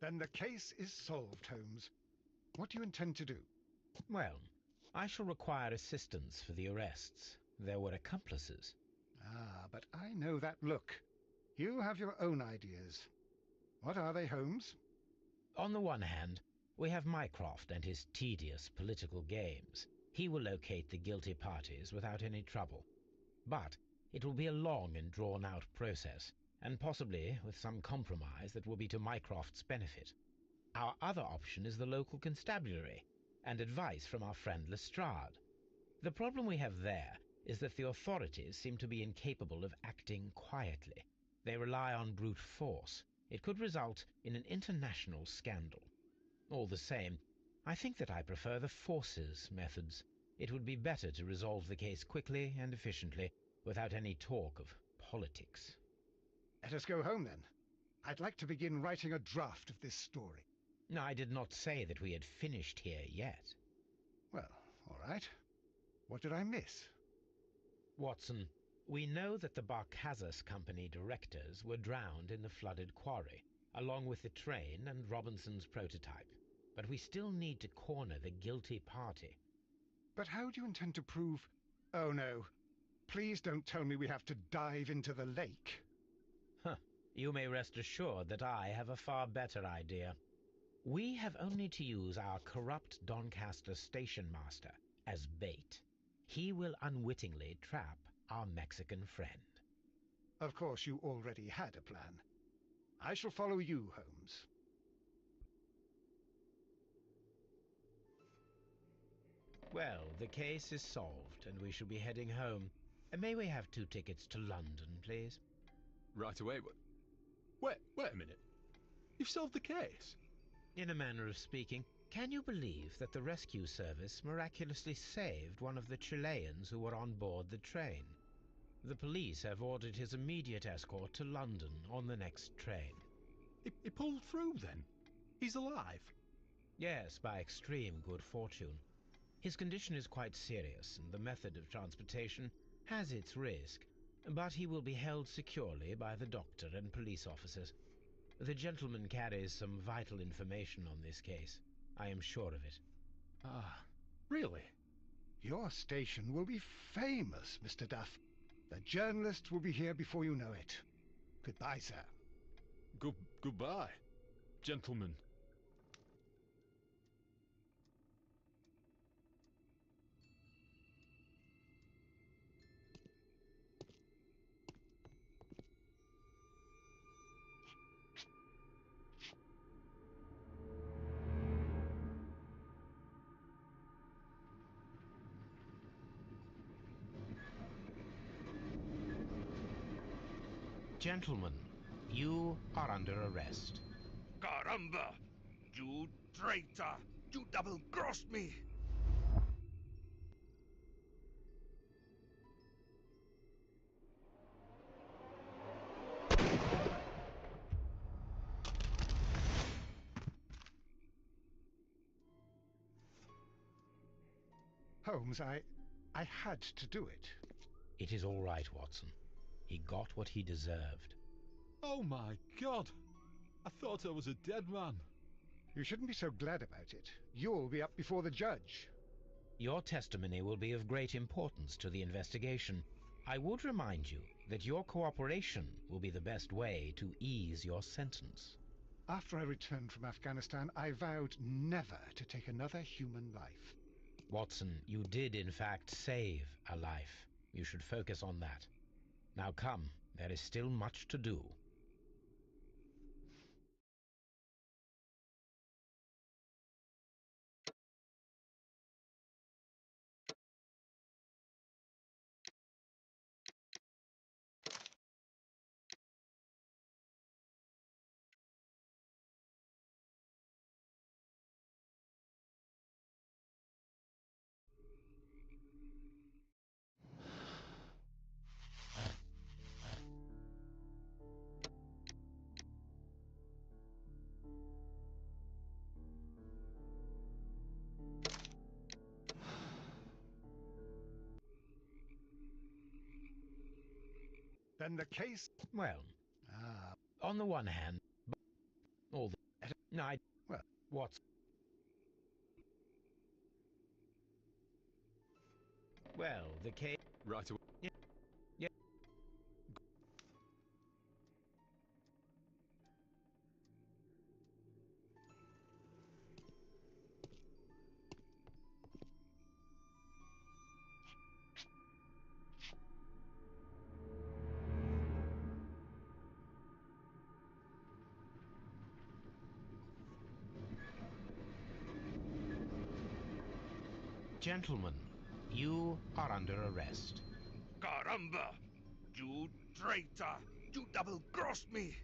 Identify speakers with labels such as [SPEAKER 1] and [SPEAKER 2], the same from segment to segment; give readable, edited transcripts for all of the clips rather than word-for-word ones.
[SPEAKER 1] Then the case is solved, Holmes. What do you intend to do?
[SPEAKER 2] Well, I shall require assistance for the arrests. There were accomplices.
[SPEAKER 1] Ah, but I know that look. You have your own ideas. What are they, Holmes?
[SPEAKER 2] On the one hand, we have Mycroft and his tedious political games. He will locate the guilty parties without any trouble. But it will be a long and drawn-out process, and possibly with some compromise that will be to Mycroft's benefit. Our other option is the local constabulary, and advice from our friend Lestrade. The problem we have there is that the authorities seem to be incapable of acting quietly. They rely on brute force. It could result in an international scandal. All the same, I think that I prefer the forces methods. It would be better to resolve the case quickly and efficiently, without any talk of politics.
[SPEAKER 1] Let us go home, then. I'd like to begin writing a draft of this story.
[SPEAKER 2] No, I did not say that we had finished here yet.
[SPEAKER 1] Well, all right. What did I miss?
[SPEAKER 2] Watson, we know that the Barkazas Company directors were drowned in the flooded quarry, along with the train and Robinson's prototype. But we still need to corner the guilty party.
[SPEAKER 1] But how do you intend to prove... Oh, no. Please don't tell me we have to dive into the lake.
[SPEAKER 2] You may rest assured that I have a far better idea. We have only to use our corrupt Doncaster station master as bait. He will unwittingly trap our Mexican friend.
[SPEAKER 1] Of course, you already had a plan. I shall follow you, Holmes.
[SPEAKER 2] Well, the case is solved, and we shall be heading home. May we have 2 tickets to London, please?
[SPEAKER 3] Right away. Wait a minute. You've solved the case?
[SPEAKER 2] In a manner of speaking. Can you believe that the rescue service miraculously saved one of the Chileans who were on board the train? The police have ordered his immediate escort to London on the next train.
[SPEAKER 3] He pulled through, then? He's alive?
[SPEAKER 2] Yes, by extreme good fortune. His condition is quite serious, and the method of transportation has its risk, but he will be held securely by the doctor and police officers. The gentleman carries some vital information on this case. I am sure of it.
[SPEAKER 3] Ah, really?
[SPEAKER 1] Your station will be famous, Mr. Duff. The journalists will be here before you know it. Goodbye, sir.
[SPEAKER 3] Goodbye, gentlemen.
[SPEAKER 2] Gentlemen, you are under arrest.
[SPEAKER 4] Caramba! You traitor! You double-crossed me!
[SPEAKER 1] Holmes, I had to do it.
[SPEAKER 2] It is all right, Watson. He got what he deserved.
[SPEAKER 3] Oh my God! I thought I was a dead man.
[SPEAKER 1] You shouldn't be so glad about it. You'll be up before the judge.
[SPEAKER 2] Your testimony will be of great importance to the investigation. I would remind you that your cooperation will be the best way to ease your sentence.
[SPEAKER 1] After I returned from Afghanistan, I vowed never to take another human life.
[SPEAKER 2] Watson, you did in fact save a life. You should focus on that. Now come, there is still much to do.
[SPEAKER 1] Then the case...
[SPEAKER 2] Well,
[SPEAKER 1] Ah,
[SPEAKER 2] on the one hand, No,
[SPEAKER 1] Well,
[SPEAKER 2] What's... Well, the case...
[SPEAKER 3] Right away.
[SPEAKER 2] Yeah, yeah. Gentlemen, you are under arrest.
[SPEAKER 4] Caramba! You traitor! You double-crossed me!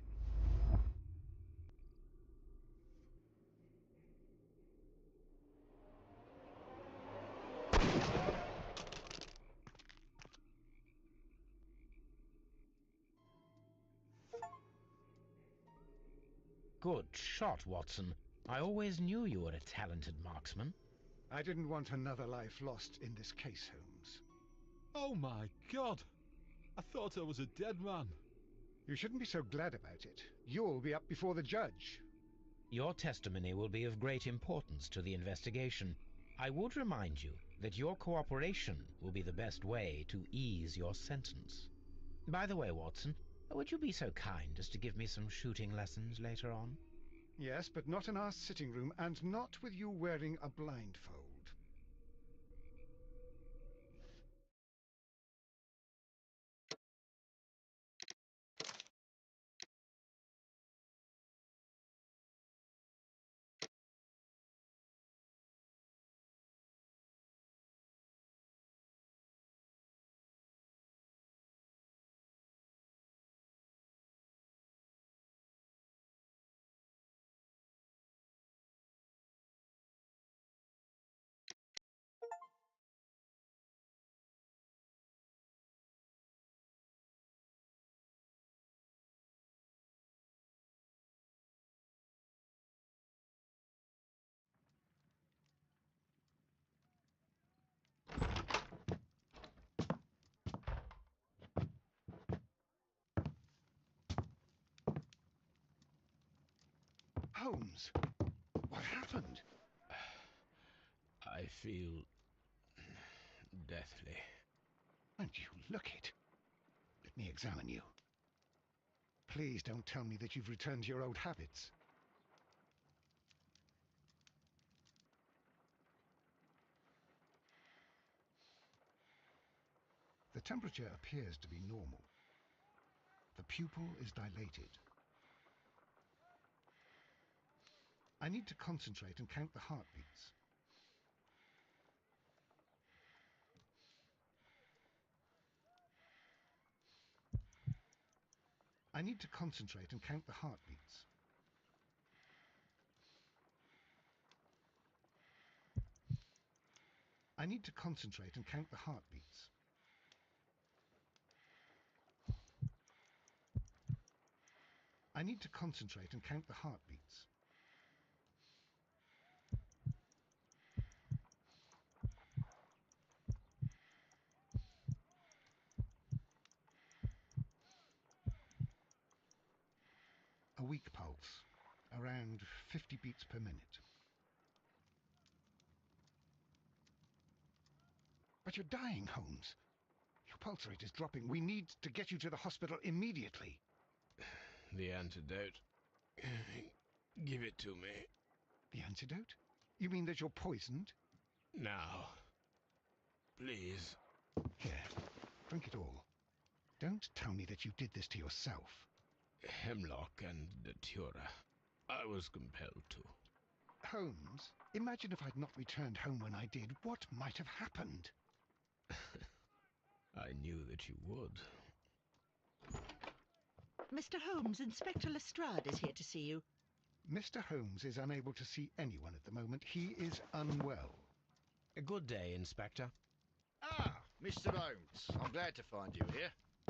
[SPEAKER 2] Good shot, Watson. I always knew you were a talented marksman.
[SPEAKER 1] I didn't want another life lost in this case, Holmes.
[SPEAKER 3] Oh my God! I thought I was a dead man.
[SPEAKER 1] You shouldn't be so glad about it. You'll be up before the judge.
[SPEAKER 2] Your testimony will be of great importance to the investigation. I would remind you that your cooperation will be the best way to ease your sentence. By the way, Watson, would you be so kind as to give me some shooting lessons later on?
[SPEAKER 1] Yes, but not in our sitting room, and not with you wearing a blindfold. Holmes, what happened?
[SPEAKER 3] I feel deathly.
[SPEAKER 1] And you look it. Let me examine you. Please don't tell me that you've returned to your old habits. The temperature appears to be normal. The pupil is dilated. I need to concentrate and count the heartbeats. I need to concentrate and count the heartbeats. I need to concentrate and count the heartbeats. I need to concentrate and count the heartbeats. A weak pulse, around 50 beats per minute. But you're dying, Holmes. Your pulse rate is dropping. We need to get you to the hospital immediately.
[SPEAKER 3] The antidote. Give it to me.
[SPEAKER 1] The antidote? You mean that you're poisoned?
[SPEAKER 3] Now. Please.
[SPEAKER 1] Here, drink it all. Don't tell me that you did this to yourself.
[SPEAKER 3] Hemlock and Datura. I was compelled to.
[SPEAKER 1] Holmes, imagine if I'd not returned home when I did. What might have happened?
[SPEAKER 3] I knew that you would.
[SPEAKER 5] Mr. Holmes, Inspector Lestrade is here to see you.
[SPEAKER 1] Mr. Holmes is unable to see anyone at the moment. He is unwell.
[SPEAKER 2] A good day, Inspector.
[SPEAKER 6] Ah, Mr. Holmes, I'm glad to find you here.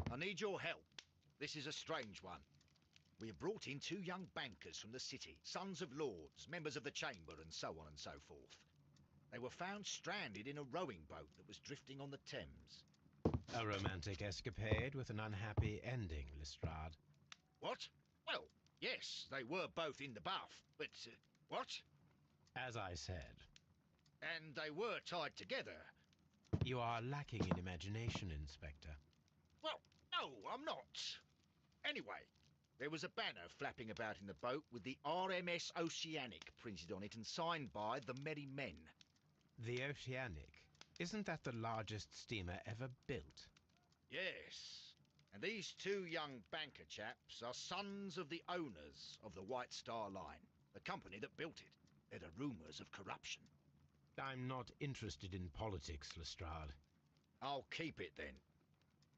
[SPEAKER 6] I need your help. This is a strange one. We have brought in two young bankers from the city, sons of lords, members of the chamber, and so on and so forth. They were found stranded in a rowing boat that was drifting on the Thames.
[SPEAKER 2] A romantic escapade with an unhappy ending, Lestrade.
[SPEAKER 6] What? Well, Yes, they were both in the bath, but... what?
[SPEAKER 2] As I said,
[SPEAKER 6] And they were tied together.
[SPEAKER 2] you are lacking in imagination, Inspector.
[SPEAKER 6] Well, no, I'm not. Anyway, there was a banner flapping about in the boat with the RMS Oceanic printed on it and signed by the Merry Men.
[SPEAKER 2] The Oceanic. Isn't that the largest steamer ever built?
[SPEAKER 6] Yes. And these two young banker chaps are sons of the owners of the White Star Line, the company that built it. There are rumours of corruption.
[SPEAKER 2] I'm not interested in politics, Lestrade.
[SPEAKER 6] I'll keep it then.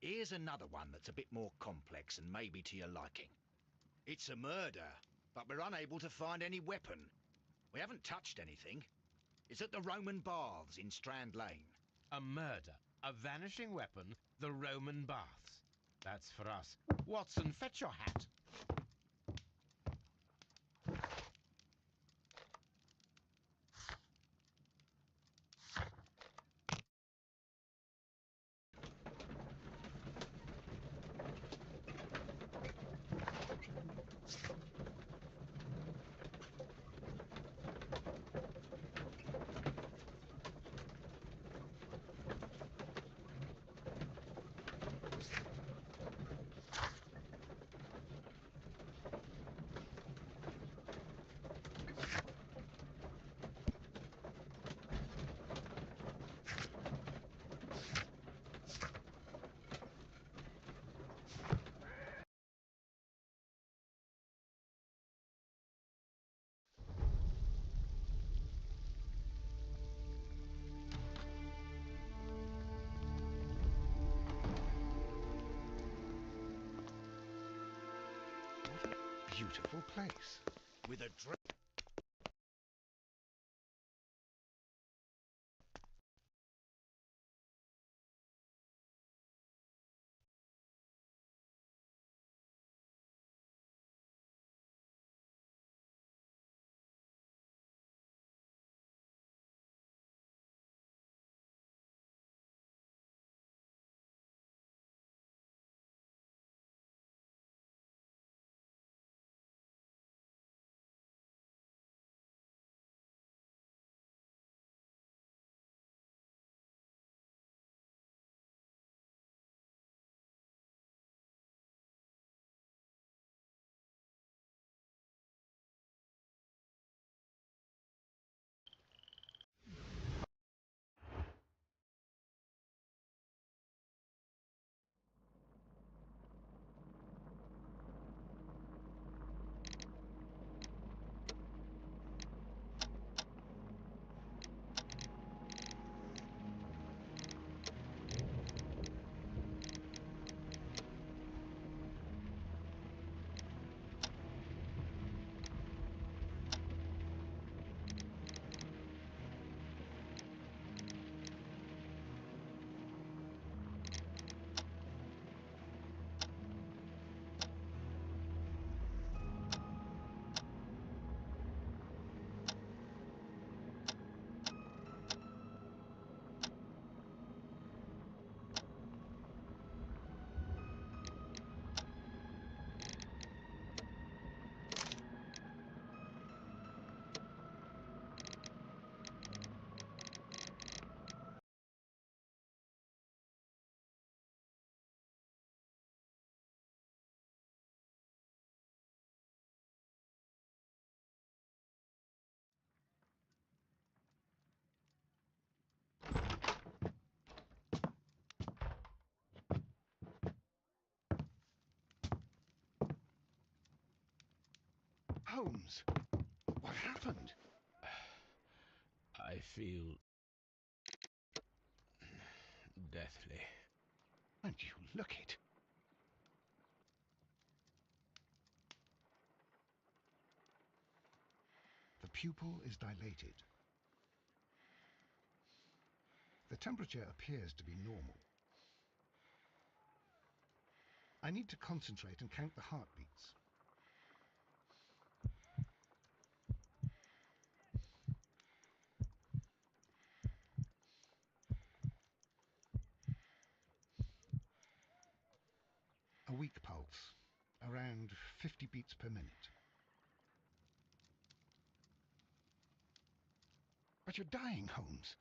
[SPEAKER 6] Here's another one that's a bit more complex and maybe to your liking. It's a murder, but we're unable to find any weapon. We haven't touched anything. It's at the Roman Baths in Strand Lane.
[SPEAKER 2] A murder, a vanishing weapon, the Roman baths. That's for us. Watson, fetch your hat.
[SPEAKER 1] Beautiful place.
[SPEAKER 6] With a drink.
[SPEAKER 1] Holmes, what happened?
[SPEAKER 2] I feel deathly.
[SPEAKER 1] And you look it. The pupil is dilated. The temperature appears to be normal. I need to concentrate and count the heartbeats. A weak pulse, around around 50 beats per minute. But you're dying, Holmes.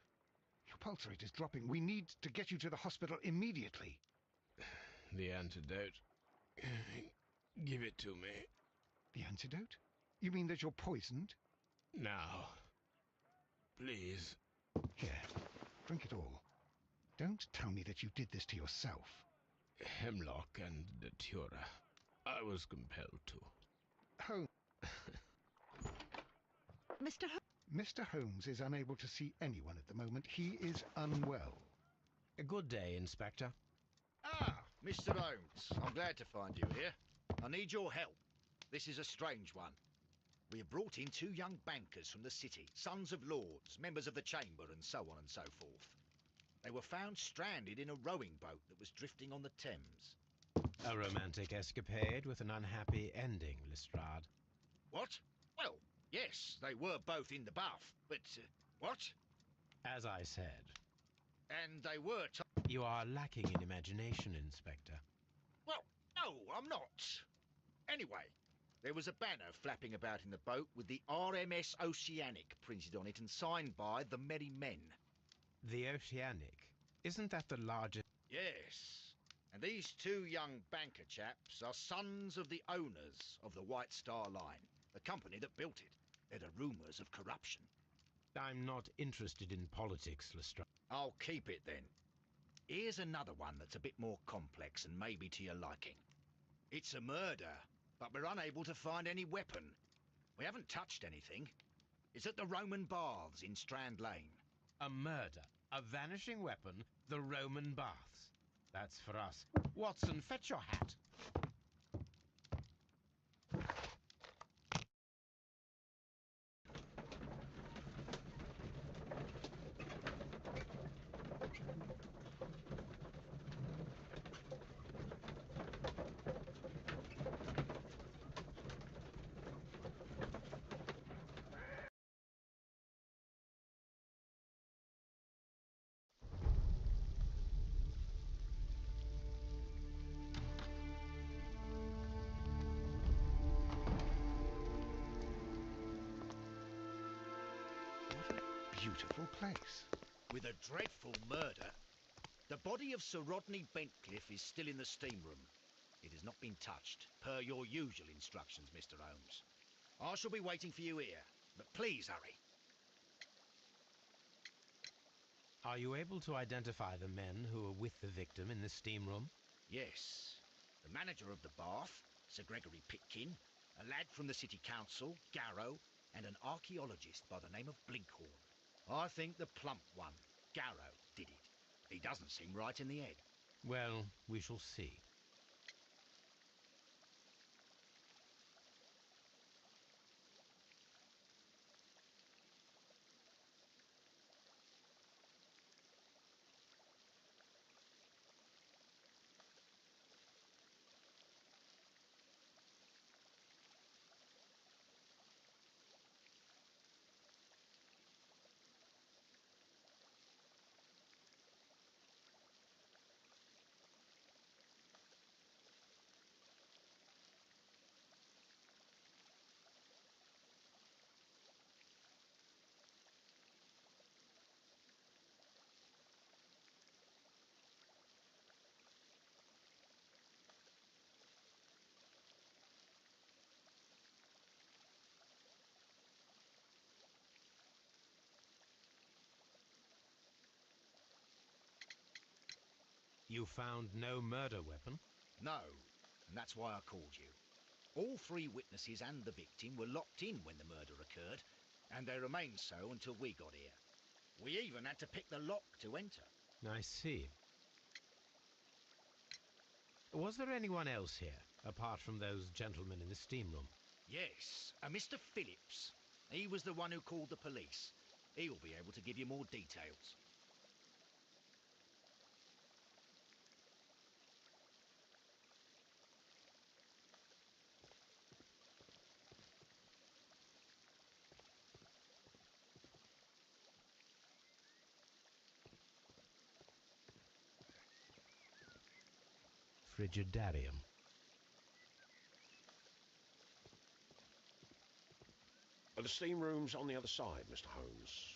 [SPEAKER 1] Your pulse rate is dropping. We need to get you to the hospital immediately.
[SPEAKER 7] The antidote. Give it to me.
[SPEAKER 1] The antidote? You mean that you're poisoned?
[SPEAKER 7] Now. Please.
[SPEAKER 1] Here, drink it all. Don't tell me that you did this to yourself.
[SPEAKER 7] Hemlock and datura. I was compelled to.
[SPEAKER 1] Holmes.
[SPEAKER 5] Mr.
[SPEAKER 1] Mr. Holmes is unable to see anyone at the moment. He is unwell.
[SPEAKER 2] A good day, Inspector.
[SPEAKER 6] Ah, Mr. Holmes, I'm glad to find you here. I need your help. This is a strange one. We have brought in two young bankers from the city, sons of lords, members of the chamber, and so on and so forth. They were found stranded in a rowing boat that was drifting on the Thames.
[SPEAKER 2] A romantic escapade with an unhappy ending, Lestrade.
[SPEAKER 6] What? Well, yes, they were both in the bath, but... what?
[SPEAKER 2] As I said,
[SPEAKER 6] And they were...
[SPEAKER 2] you are lacking in imagination, Inspector.
[SPEAKER 6] Well, no, I'm not. Anyway, there was a banner flapping about in the boat with the RMS Oceanic printed on it and signed by the Merry Men.
[SPEAKER 2] The Oceanic. Isn't that the largest...
[SPEAKER 6] Yes. And these two young banker chaps are sons of the owners of the White Star Line, the company that built it. There are rumours of corruption.
[SPEAKER 2] I'm not interested in politics, Lestrade.
[SPEAKER 6] I'll keep it then. Here's another one that's a bit more complex and maybe to your liking. It's a murder, but we're unable to find any weapon. We haven't touched anything. It's at the Roman Baths in Strand Lane.
[SPEAKER 2] A murder, a vanishing weapon, the Roman baths. That's for us. Watson, fetch your hat.
[SPEAKER 1] Beautiful place.
[SPEAKER 6] With a dreadful murder. The body of Sir Rodney Bentcliffe is still in the steam room. It has not been touched, per your usual instructions, Mr. Holmes. I shall be waiting for you here, but please hurry.
[SPEAKER 2] Are you able to identify the men who were with the victim in the steam room?
[SPEAKER 6] Yes. The manager of the bath, Sir Gregory Pitkin, a lad from the City Council, Garrow, and an archaeologist by the name of Blinkhorn. I think the plump one, Garrow, did it. He doesn't seem right in the head.
[SPEAKER 2] Well, we shall see. You found no murder weapon?
[SPEAKER 6] No, and that's why I called you. All three witnesses and the victim were locked in when the murder occurred, and they remained so until we got here. We even had to pick the lock to enter.
[SPEAKER 2] I see. Was there anyone else here, apart from those gentlemen in the steam room?
[SPEAKER 6] Yes, a Mr. Phillips. He was the one who called the police. He'll be able to give you more details.
[SPEAKER 2] Frigidarium.
[SPEAKER 8] The steam room's on the other side, Mr. Holmes.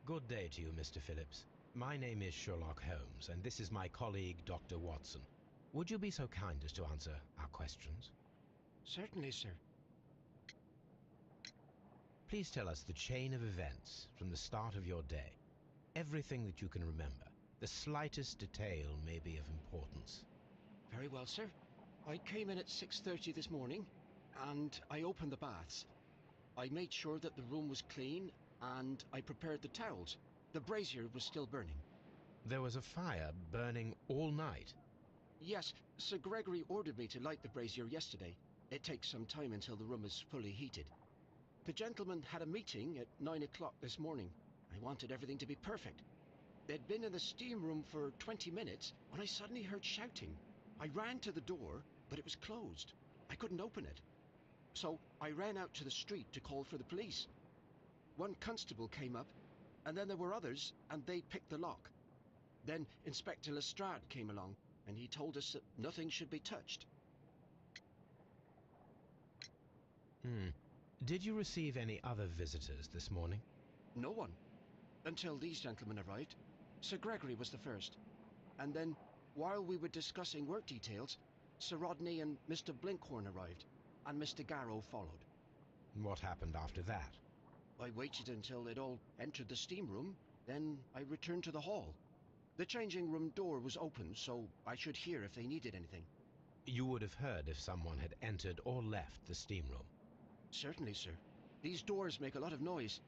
[SPEAKER 2] Good day to you, Mr. Phillips. My name is Sherlock Holmes, and this is my colleague, Dr. Watson. Would you be so kind as to answer our questions?
[SPEAKER 9] Certainly, sir.
[SPEAKER 2] Please tell us the chain of events from the start of your day. Everything that you can remember. The slightest detail may be of importance.
[SPEAKER 9] Very well, sir. I came in at 6:30 this morning, and I opened the baths. I made sure that the room was clean, and I prepared the towels. The brazier was still burning.
[SPEAKER 2] There was a fire burning all night.
[SPEAKER 9] Yes, Sir Gregory ordered me to light the brazier yesterday. It takes some time until the room is fully heated. The gentlemen had a meeting at 9 o'clock this morning. I wanted everything to be perfect. They'd been in the steam room for 20 minutes when I suddenly heard shouting. I ran to the door, but it was closed. I couldn't open it. So I ran out to the street to call for the police. One constable came up, and then there were others, and they picked the lock. Then Inspector Lestrade came along, and he told us that nothing should be touched.
[SPEAKER 2] Did you receive any other visitors this morning?
[SPEAKER 9] No one, until these gentlemen arrived. Sir Gregory was the first. And then, while we were discussing work details, Sir Rodney and Mr. Blinkhorn arrived, and Mr. Garrow followed.
[SPEAKER 2] What happened after that?
[SPEAKER 9] I waited until they'd all entered the steam room, then I returned to the hall. The changing room door was open, so I should hear if they needed anything.
[SPEAKER 2] You would have heard if someone had entered or left the steam room.
[SPEAKER 9] Certainly, sir. These doors make a lot of noise.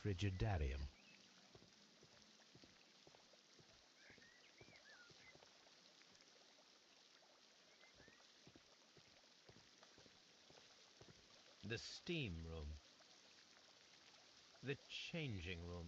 [SPEAKER 2] frigidarium. The steam room. The changing room.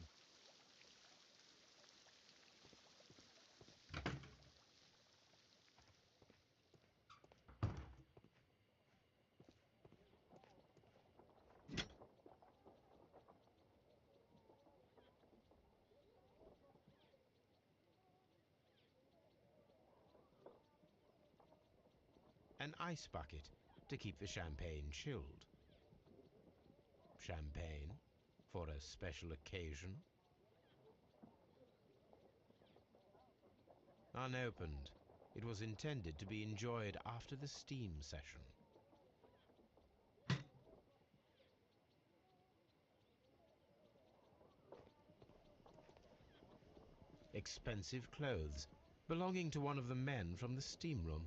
[SPEAKER 2] An ice bucket to keep the champagne chilled. Champagne for a special occasion. Unopened, it was intended to be enjoyed after the steam session. Expensive clothes belonging to one of the men from the steam room.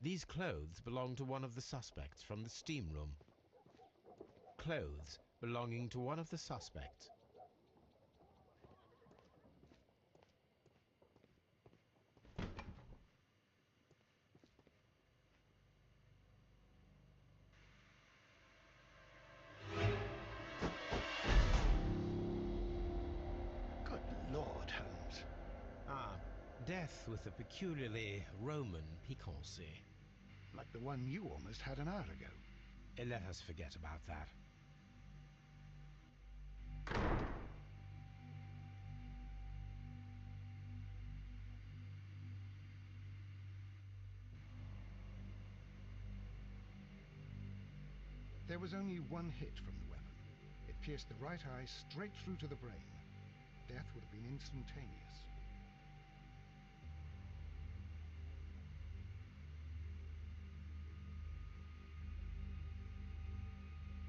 [SPEAKER 2] These clothes belong to one of the suspects from the steam room. Clothes belonging to one of the suspects.
[SPEAKER 1] Good Lord, Holmes.
[SPEAKER 2] Ah, death with a peculiarly Roman piquancy.
[SPEAKER 1] Like the one you almost had an hour ago.
[SPEAKER 2] Let us forget about that.
[SPEAKER 1] There was only one hit from the weapon. It pierced the right eye straight through to the brain. Death would have been instantaneous.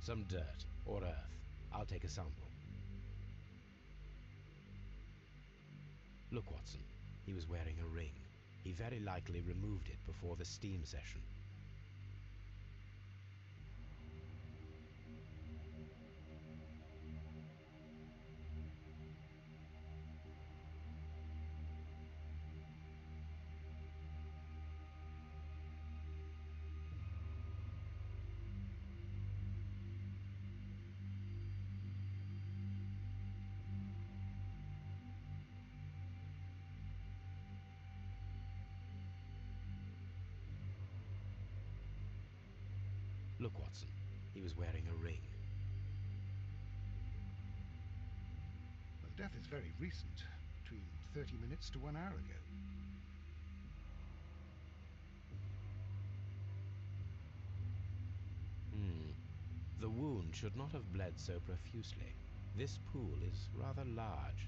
[SPEAKER 2] Some dirt or earth. I'll take a sample. Look, Watson. He was wearing a ring. He very likely removed it before the steam session. Look, Watson. He was wearing a ring.
[SPEAKER 1] The death is very recent, between 30 minutes to 1 hour ago.
[SPEAKER 2] The wound should not have bled so profusely. This pool is rather large.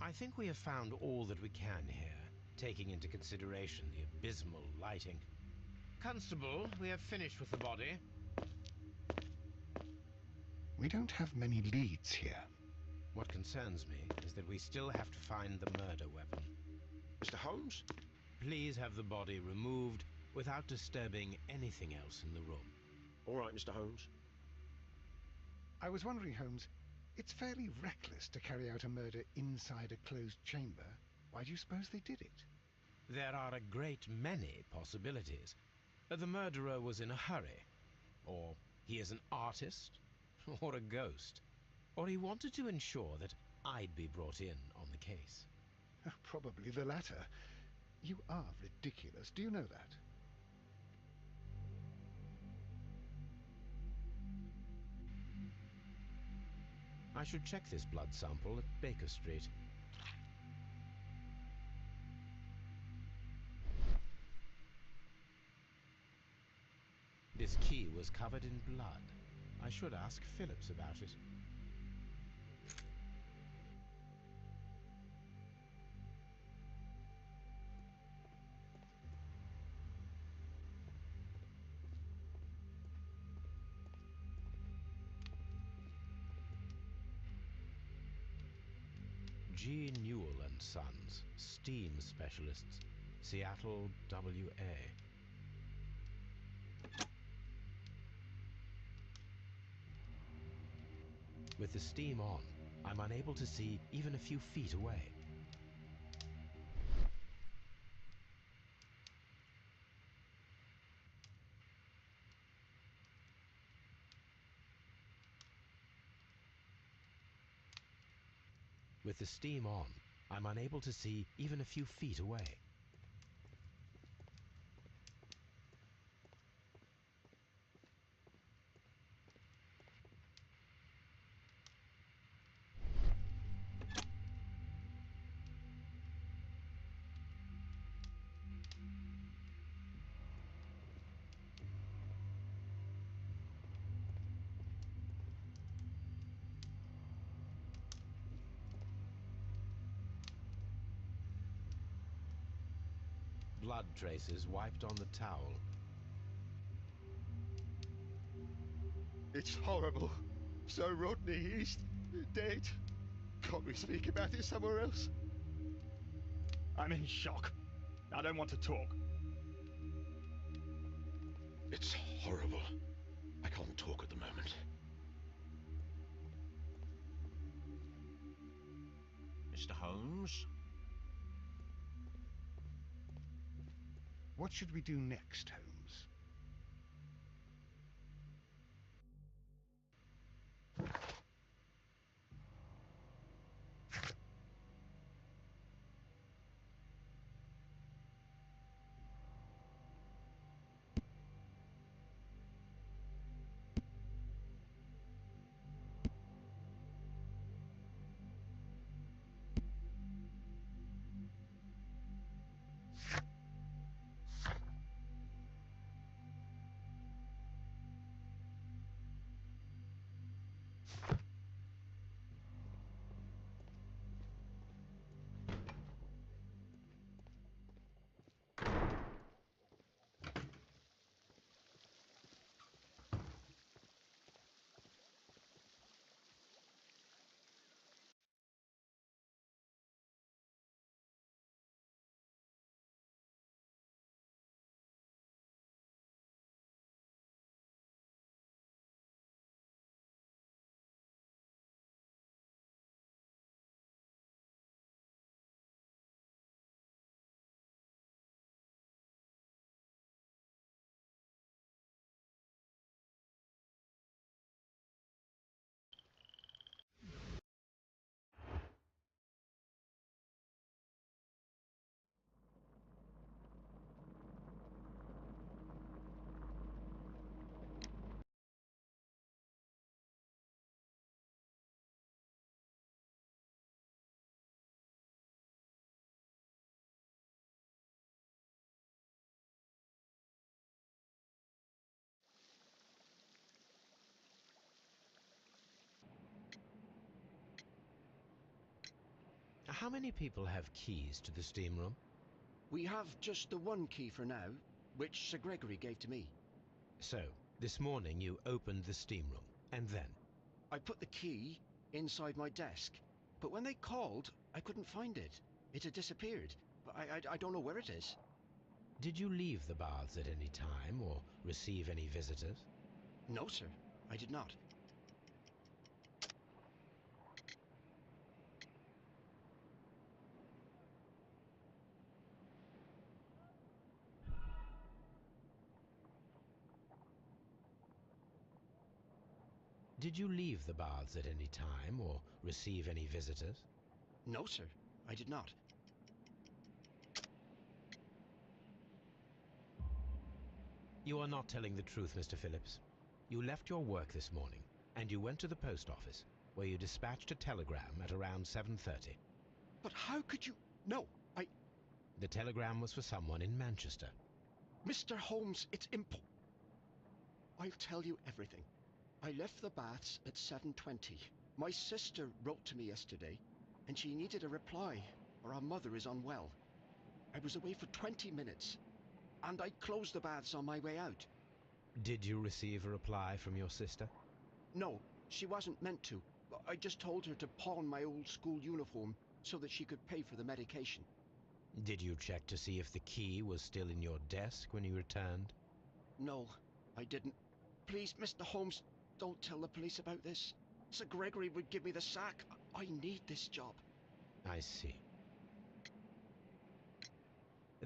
[SPEAKER 2] I think we have found all that we can here, taking into consideration the abysmal lighting. Constable, we have finished with the body.
[SPEAKER 1] We don't have many leads here.
[SPEAKER 2] What concerns me is that we still have to find the murder weapon.
[SPEAKER 8] Mr. Holmes?
[SPEAKER 2] Please have the body removed without disturbing anything else in the room.
[SPEAKER 8] All right, Mr. Holmes.
[SPEAKER 1] I was wondering, Holmes, it's fairly reckless to carry out a murder inside a closed chamber. Why do you suppose they did it?
[SPEAKER 2] There are a great many possibilities. The murderer was in a hurry. Or he is an artist. Or a ghost. Or he wanted to ensure that I'd be brought in on the case.
[SPEAKER 1] Probably the latter. You are ridiculous. Do you know that?
[SPEAKER 2] I should check this blood sample at Baker Street. This key was covered in blood. I should ask Phillips about it. G. Newell and Sons, steam specialists, Seattle, WA. With the steam on, I'm unable to see even a few feet away. With the steam on, I'm unable to see even a few feet away. Blood traces wiped on the towel.
[SPEAKER 8] It's horrible. So Rodney, he's dead. Can't we speak about it somewhere else?
[SPEAKER 4] I'm in shock. I don't want to talk.
[SPEAKER 7] It's horrible. I can't talk at the moment.
[SPEAKER 6] Mr. Holmes?
[SPEAKER 1] What should we do next, Holmes?
[SPEAKER 2] How many people have keys to the steam room?
[SPEAKER 9] We have just the one key for now, which Sir Gregory gave to me.
[SPEAKER 2] So, this morning you opened the steam room, and then?
[SPEAKER 9] I put the key inside my desk, but when they called, I couldn't find it. It had disappeared. I don't know where it is.
[SPEAKER 2] Did you leave the baths at any time or receive any visitors?
[SPEAKER 9] No, sir, I did not.
[SPEAKER 2] Did you leave the baths at any time or receive any visitors?
[SPEAKER 9] No, sir, I did not.
[SPEAKER 2] You are not telling the truth, Mr. Phillips. You left your work this morning, and you went to the post office, where you dispatched a telegram at around 7:30.
[SPEAKER 9] But how could you... No,
[SPEAKER 2] The telegram was for someone in Manchester.
[SPEAKER 9] Mr. Holmes, it's I'll tell you everything. I left the baths at 7:20. My sister wrote to me yesterday, and she needed a reply, or our mother is unwell. I was away for 20 minutes, and I closed the baths on my way out.
[SPEAKER 2] Did you receive a reply from your sister?
[SPEAKER 9] No, she wasn't meant to. I just told her to pawn my old school uniform so that she could pay for the medication.
[SPEAKER 2] Did you check to see if the key was still in your desk when you returned?
[SPEAKER 9] No, I didn't. Please, Mr. Holmes, don't tell the police about this. Sir Gregory would give me the sack. I need this job.
[SPEAKER 2] I see.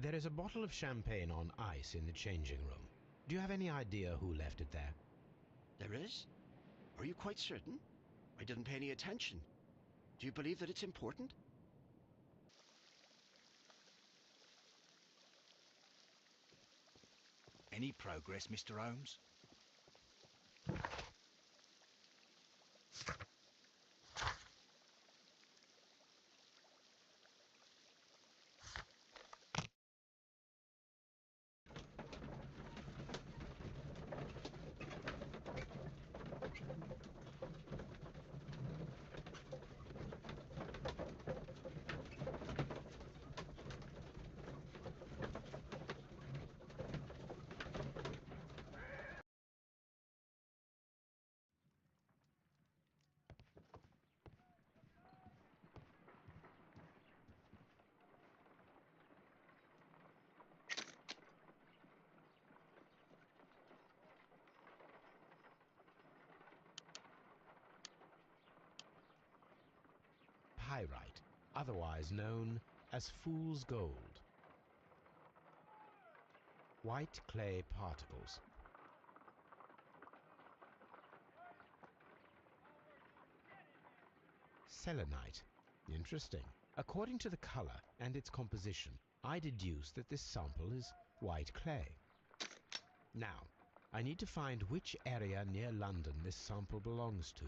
[SPEAKER 2] There is a bottle of champagne on ice in the changing room. Do you have any idea who left it there?
[SPEAKER 9] There is? Are you quite certain? I didn't pay any attention. Do you believe that it's important?
[SPEAKER 6] Any progress, Mr. Holmes?
[SPEAKER 2] Pyrite, otherwise known as fool's gold. White clay particles. Selenite. Interesting. According to the color and its composition, I deduce that this sample is white clay. Now, I need to find which area near London this sample belongs to.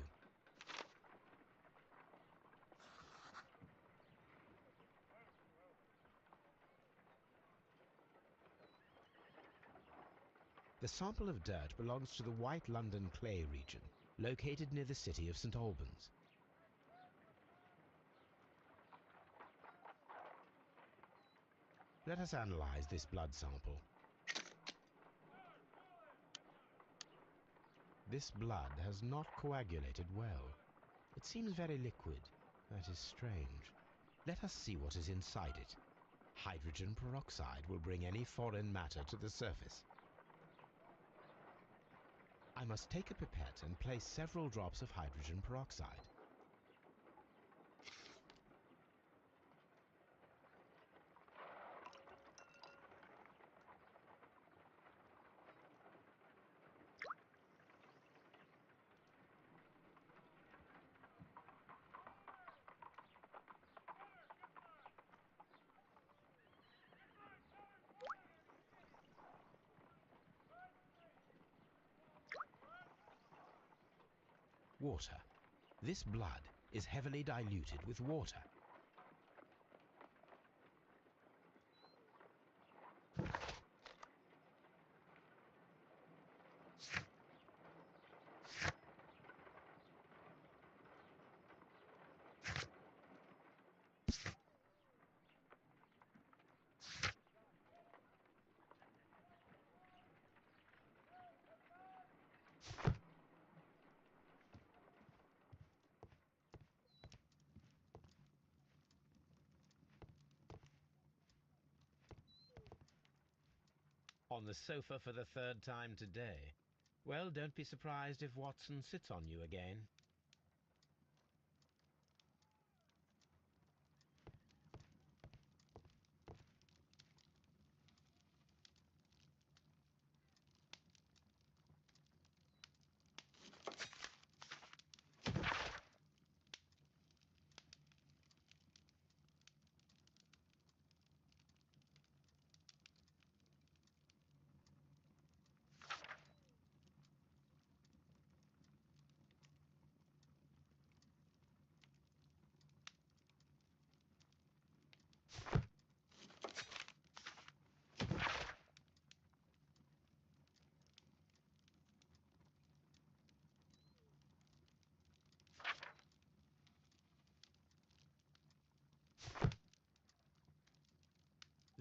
[SPEAKER 2] The sample of dirt belongs to the White London clay region, located near the city of St. Albans. Let us analyze this blood sample. This blood has not coagulated well. It seems very liquid. That is strange. Let us see what is inside it. Hydrogen peroxide will bring any foreign matter to the surface. I must take a pipette and place several drops of hydrogen peroxide. Water. This blood is heavily diluted with water. On the sofa for the third time today. Well, don't be surprised if Watson sits on you again.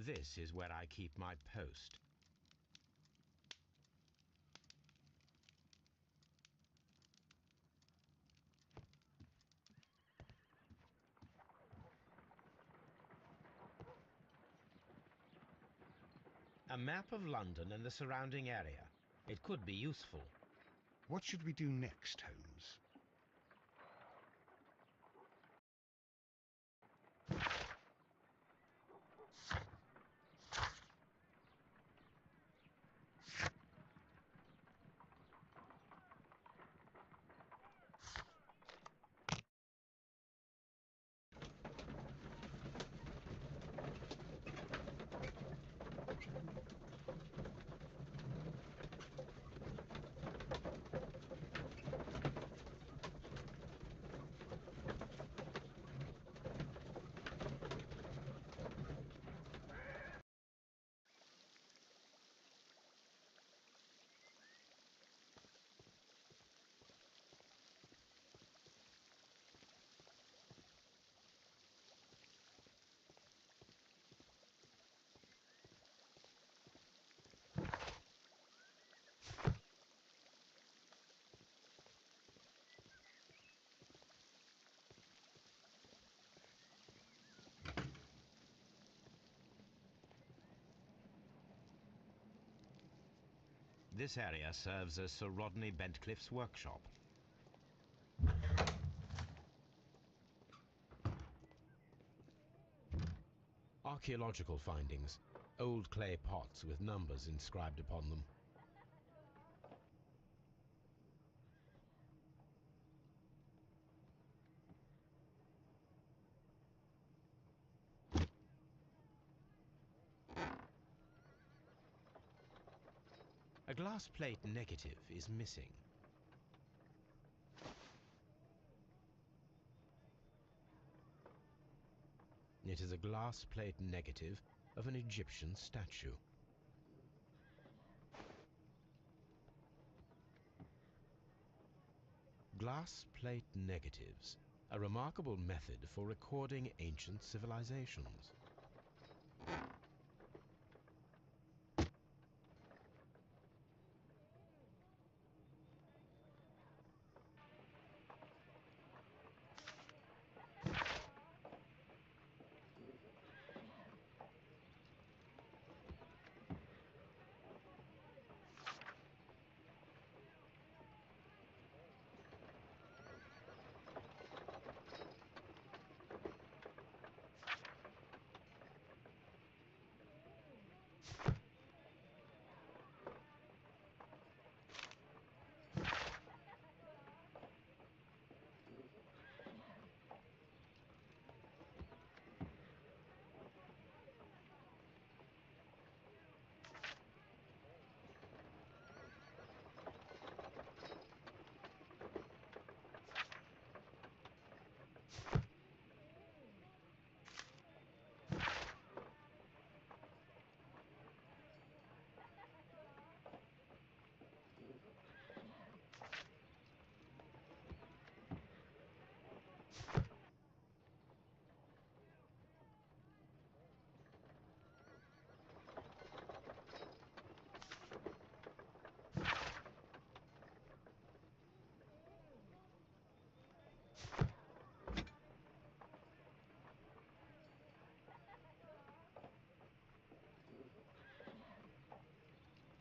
[SPEAKER 2] This is where I keep my post. A map of London and the surrounding area. It could be useful.
[SPEAKER 1] What should we do next, Holmes?
[SPEAKER 2] This area serves as Sir Rodney Bentcliffe's workshop. Archaeological findings. Old clay pots with numbers inscribed upon them. A glass plate negative is missing. It is a glass plate negative of an Egyptian statue. Glass plate negatives, a remarkable method for recording ancient civilizations.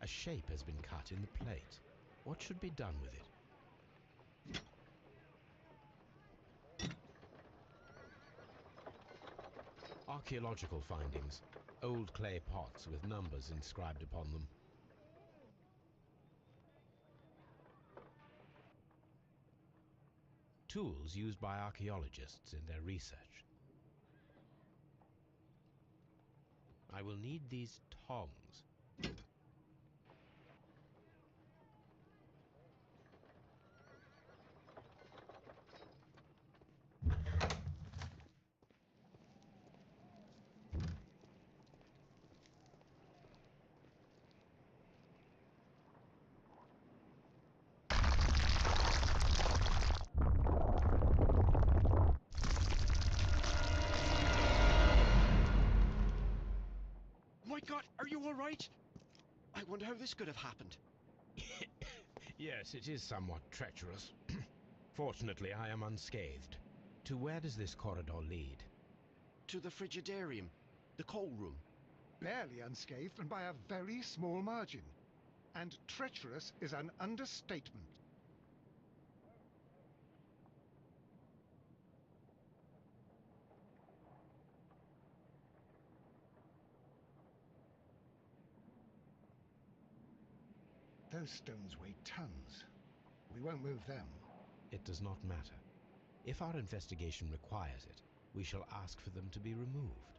[SPEAKER 2] A shape has been cut in the plate. What should be done with it? Archaeological findings. Old clay pots with numbers inscribed upon them. Tools used by archaeologists in their research. I will need these tongs.
[SPEAKER 9] My God, are you all right? I wonder how this could have happened.
[SPEAKER 2] Yes, it is somewhat treacherous. Fortunately, I am unscathed. To where does this corridor lead?
[SPEAKER 9] To the frigidarium, the coal room.
[SPEAKER 1] barely unscathed and by a very small margin. And treacherous is an understatement. Those stones weigh tons. We won't move them.
[SPEAKER 2] It does not matter. If our investigation requires it, we shall ask for them to be removed.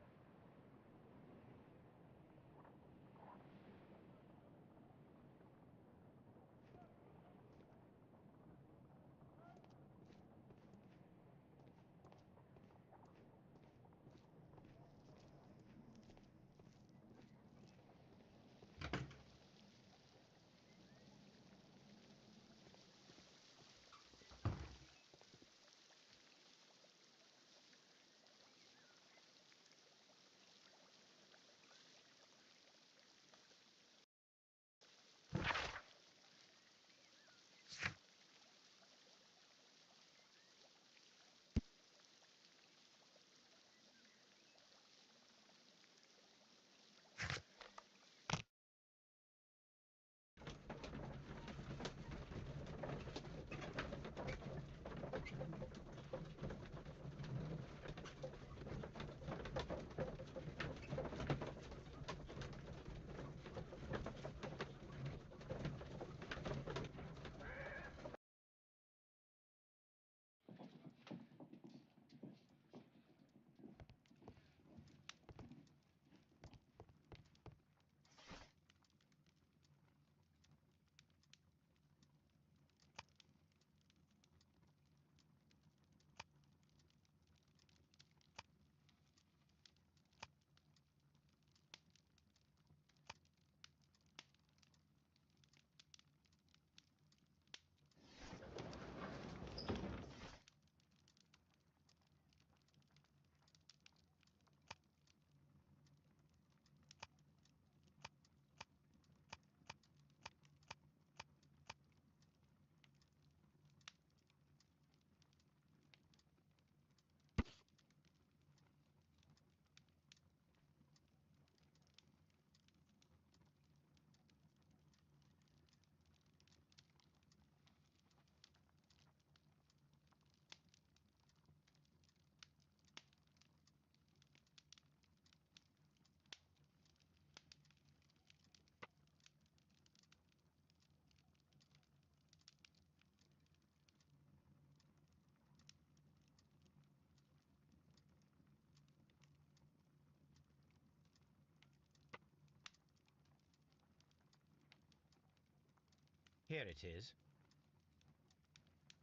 [SPEAKER 2] Here it is.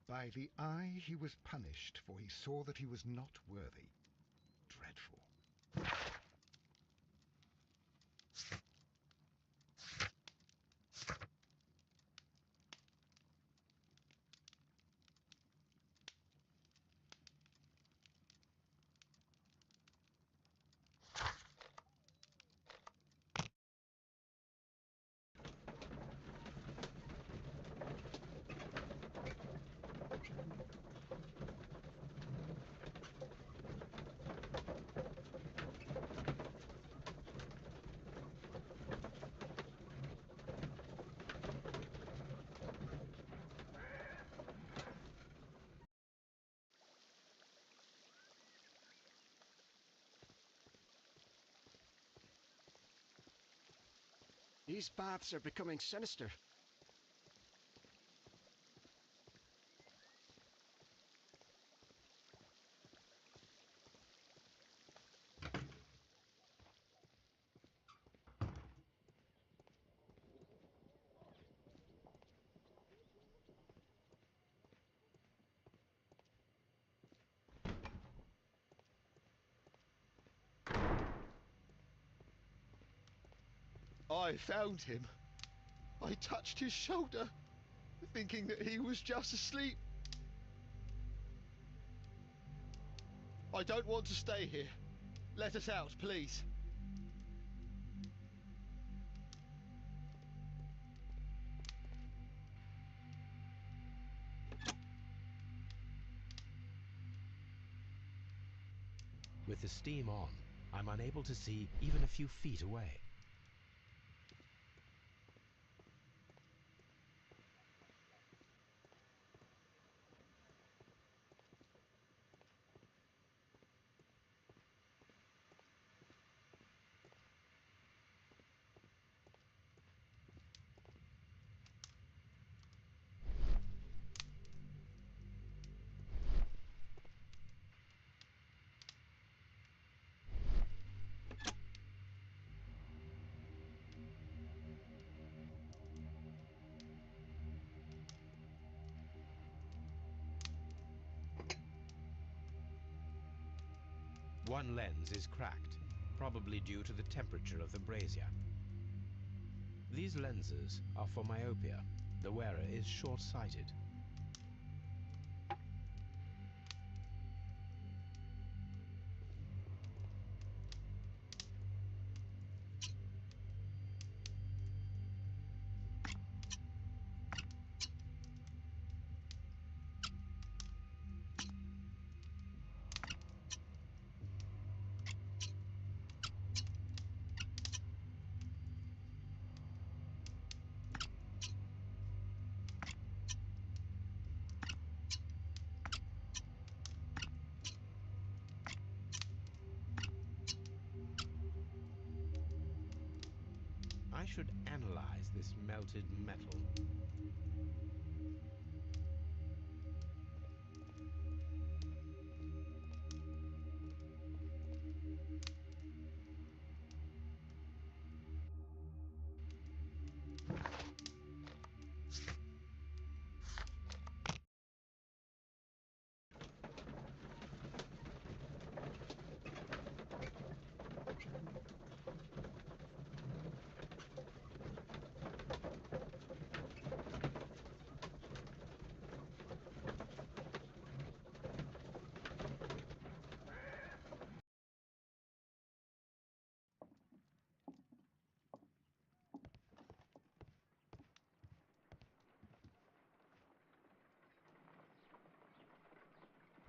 [SPEAKER 1] By the eye he was punished, for he saw that he was not worthy. Dreadful.
[SPEAKER 9] These baths are becoming sinister.
[SPEAKER 8] I found him. I touched his shoulder, thinking that he was just asleep. I don't want to stay here. Let us out, please.
[SPEAKER 2] With the steam on, I'm unable to see even a few feet away. One lens is cracked, probably due to the temperature of the brazier. These lenses are for myopia. The wearer is short-sighted. I should analyze this melted metal.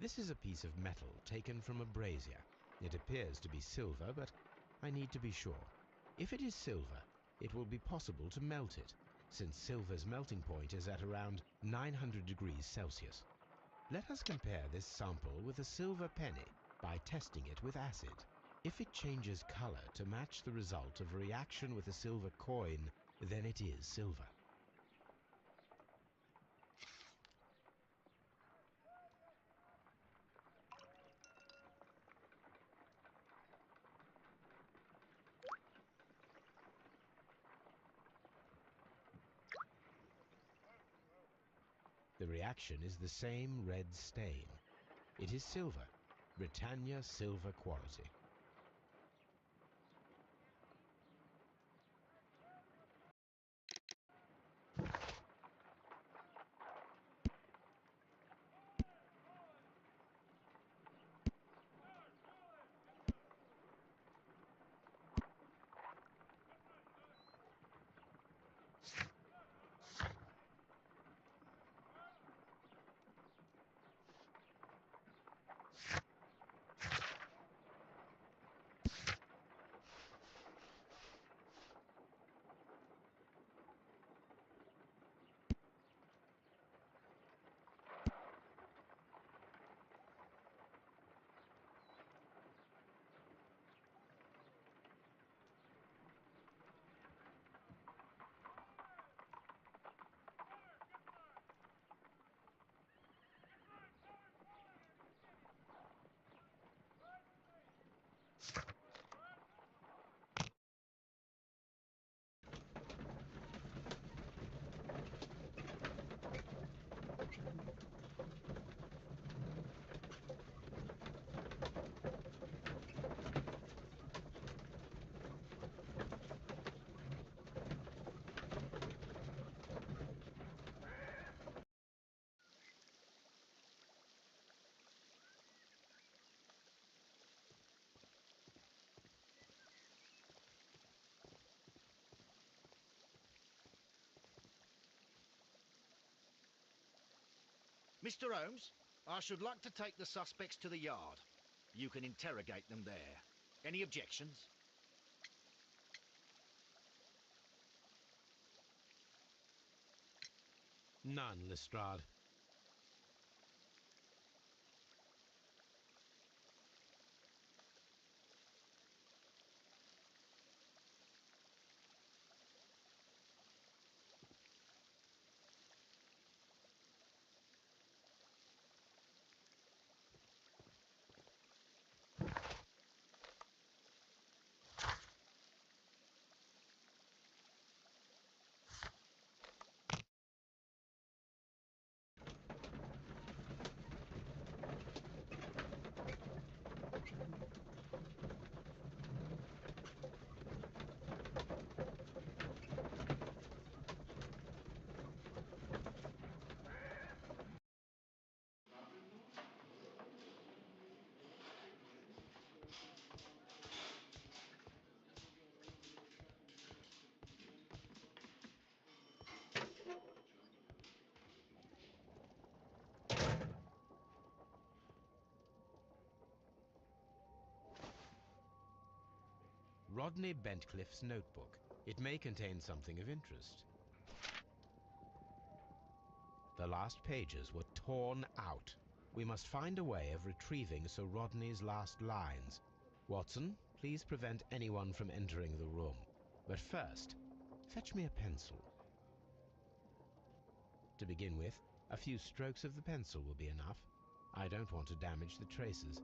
[SPEAKER 2] This is a piece of metal taken from a brazier. It appears to be silver, but I need to be sure. If it is silver, it will be possible to melt it, since silver's melting point is at around 900 degrees Celsius. Let us compare this sample with a silver penny by testing it with acid. If it changes color to match the result of a reaction with a silver coin, then it is silver. The reaction is the same red stain. It is silver, Britannia silver quality.
[SPEAKER 6] Mr. Holmes, I should like to take the suspects to the yard. You can interrogate them there. Any objections?
[SPEAKER 2] None, Lestrade. Rodney Bentcliffe's notebook. It may contain something of interest. The last pages were torn out. We must find a way of retrieving Sir Rodney's last lines. Watson, please prevent anyone from entering the room. But first, fetch me a pencil. To begin with, a few strokes of the pencil will be enough. I don't want to damage the traces.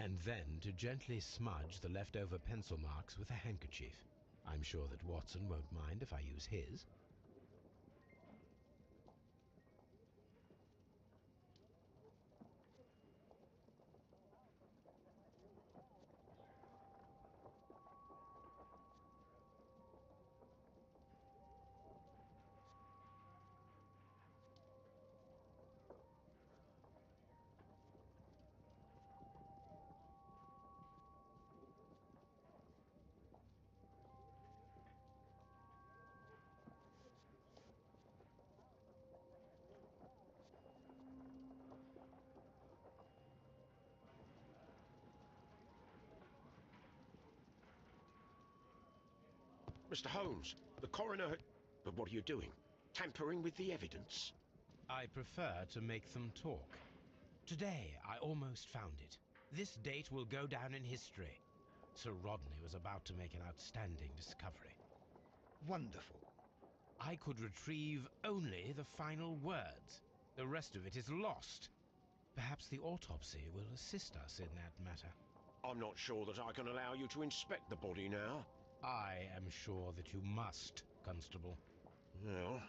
[SPEAKER 2] And then to gently smudge the leftover pencil marks with a handkerchief. I'm sure that Watson won't mind if I use his.
[SPEAKER 10] Mr. Holmes, the coroner had... But what are you doing? Tampering with the evidence?
[SPEAKER 2] I prefer to make them talk. Today, I almost found it. This date will go down in history. Sir Rodney was about to make an outstanding discovery.
[SPEAKER 1] Wonderful.
[SPEAKER 2] I could retrieve only the final words. The rest of it is lost. Perhaps the autopsy will assist us in that matter.
[SPEAKER 10] I'm not sure that I can allow you to inspect the body now.
[SPEAKER 2] I am sure that you must, Constable.
[SPEAKER 10] Well...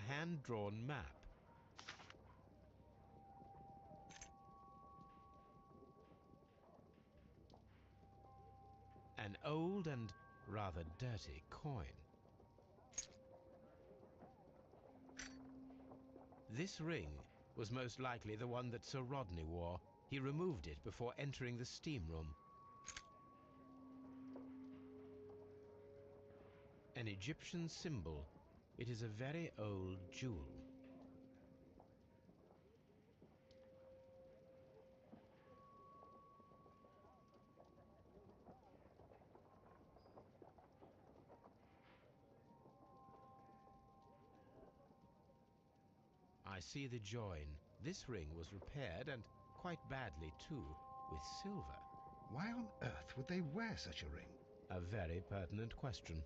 [SPEAKER 2] hand-drawn map. An old and rather dirty coin. This ring was most likely the one that Sir Rodney wore. He removed it before entering the steam room. An Egyptian symbol. It is a very old jewel. I see the join. This ring was repaired, and quite badly too, with silver.
[SPEAKER 1] Why on earth would they wear such a ring?
[SPEAKER 2] A very pertinent question.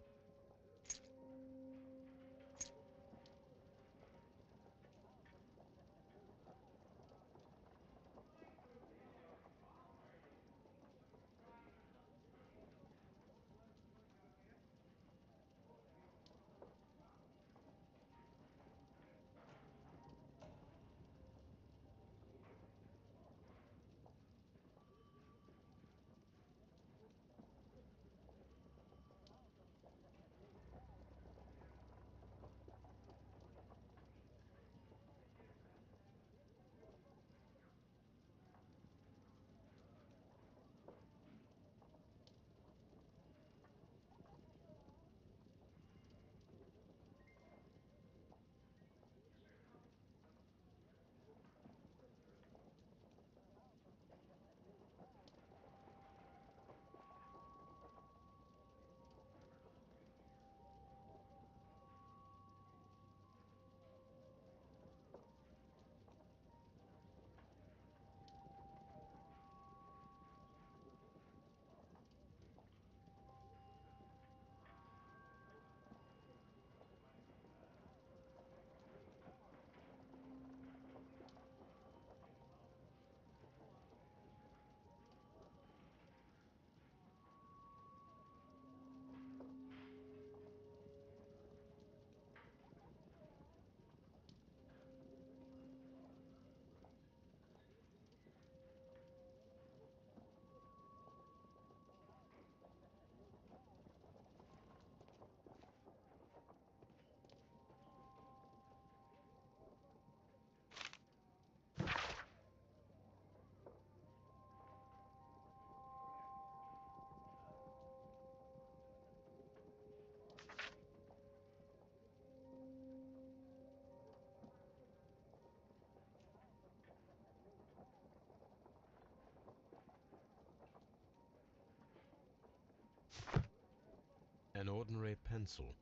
[SPEAKER 2] An ordinary pencil.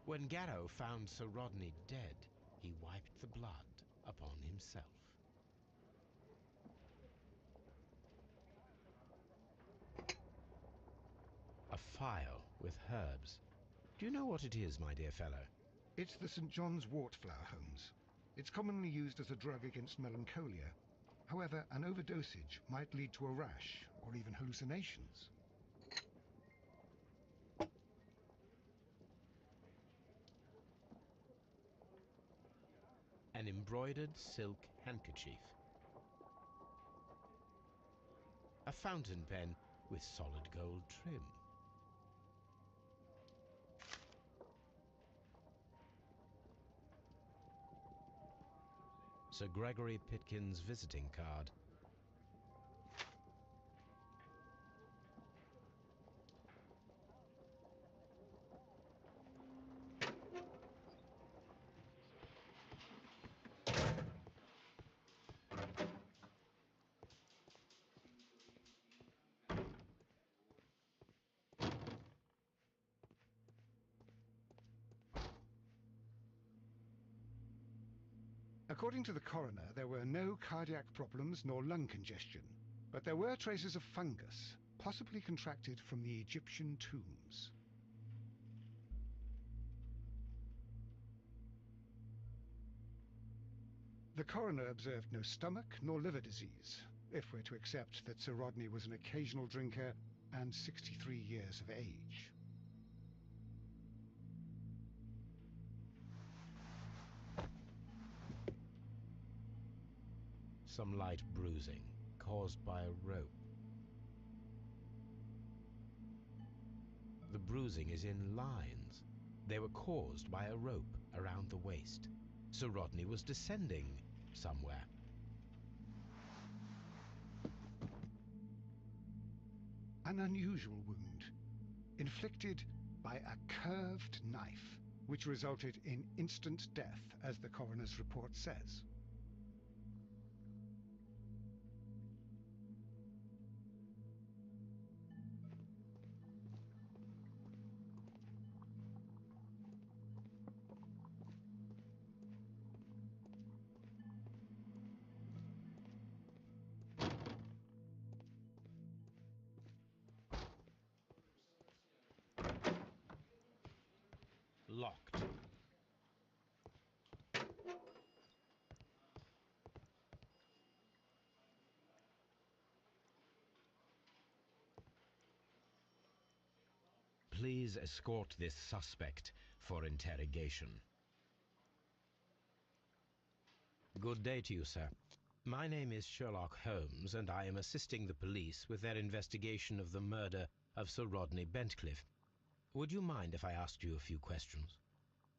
[SPEAKER 2] When Garrow found Sir Rodney dead, he wiped the blood upon himself. A phial with herbs. Do you know what it is, my dear fellow?
[SPEAKER 1] It's the St. John's wort flower, Holmes. It's commonly used as a drug against melancholia. However, an overdosage might lead to a rash or even hallucinations.
[SPEAKER 2] An embroidered silk handkerchief. A fountain pen with solid gold trim. Sir Gregory Pitkin's visiting card.
[SPEAKER 1] According to the coroner, there were no cardiac problems nor lung congestion, but there were traces of fungus, possibly contracted from the Egyptian tombs. The coroner observed no stomach nor liver disease. If we're to accept that Sir Rodney was an occasional drinker, and 63 years of age.
[SPEAKER 2] Some light bruising caused by a rope. The bruising is in lines. They were caused by a rope around the waist. Sir Rodney was descending somewhere.
[SPEAKER 1] An unusual wound, inflicted by a curved knife, which resulted in instant death, as the coroner's report says.
[SPEAKER 2] Locked. Please escort this suspect for interrogation. Good day to you, sir. My name is Sherlock Holmes, and I am assisting the police with their investigation of the murder of Sir Rodney Bentcliffe. Would you mind if I asked you a few questions?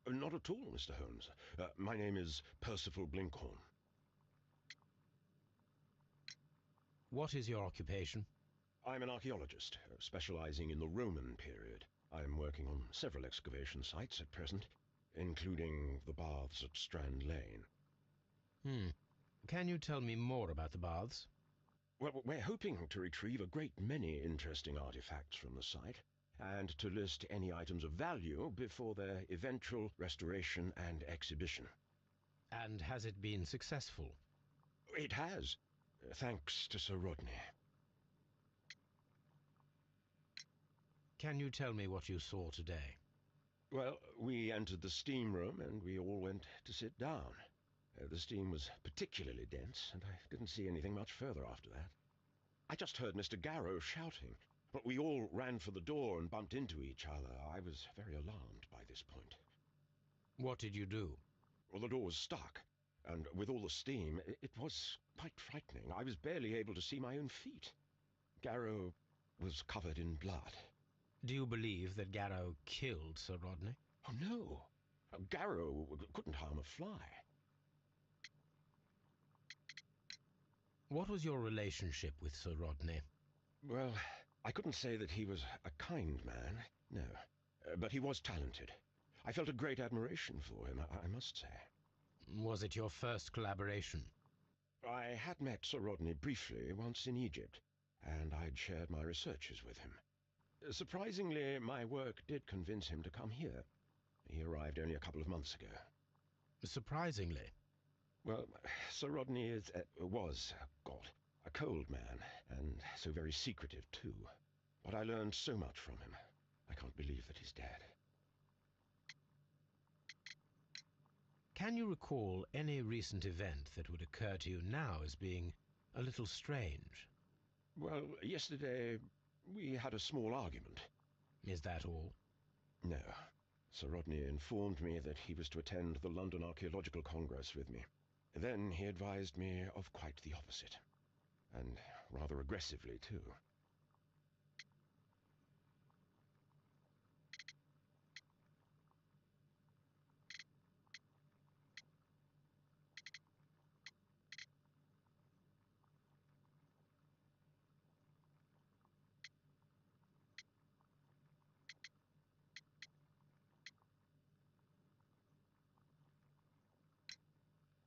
[SPEAKER 10] Not at all, Mr. Holmes. My name is Percival Blinkhorn.
[SPEAKER 2] What is your occupation?
[SPEAKER 10] I'm an archaeologist, specializing in the Roman period. I'm working on several excavation sites at present, including the baths at Strand Lane.
[SPEAKER 2] Can you tell me more about the baths?
[SPEAKER 10] Well, we're hoping to retrieve a great many interesting artifacts from the site, and to list any items of value before their eventual restoration and exhibition.
[SPEAKER 2] And has it been successful?
[SPEAKER 10] It has, thanks to Sir Rodney.
[SPEAKER 2] Can you tell me what you saw today?
[SPEAKER 10] Well, we entered the steam room and we all went to sit down. The steam was particularly dense, and I didn't see anything much further after that. I just heard Mr. Garrow shouting, but we all ran for the door and bumped into each other. I was very alarmed by this point.
[SPEAKER 2] What did you do?
[SPEAKER 10] Well, the door was stuck, and with all the steam, it was quite frightening. I was barely able to see my own feet. Garrow was covered in blood.
[SPEAKER 2] Do you believe that Garrow killed Sir Rodney?
[SPEAKER 10] Oh, no. Garrow couldn't harm a fly.
[SPEAKER 2] What was your relationship with Sir Rodney?
[SPEAKER 10] Well, I couldn't say that he was a kind man, no. But he was talented. I felt a great admiration for him, I must say.
[SPEAKER 2] Was it your first collaboration?
[SPEAKER 10] I had met Sir Rodney briefly once in Egypt, and I'd shared my researches with him. Surprisingly, my work did convince him to come here. He arrived only a couple of months ago.
[SPEAKER 2] Surprisingly?
[SPEAKER 10] Well, Sir Rodney was a cold man, and so very secretive too. But I learned so much from him. I can't believe that he's dead.
[SPEAKER 2] Can you recall any recent event that would occur to you now as being a little strange?
[SPEAKER 10] Well, yesterday we had a small argument.
[SPEAKER 2] Is that all?
[SPEAKER 10] No. Sir Rodney informed me that he was to attend the London Archaeological Congress with me. Then he advised me of quite the opposite. And rather aggressively, too.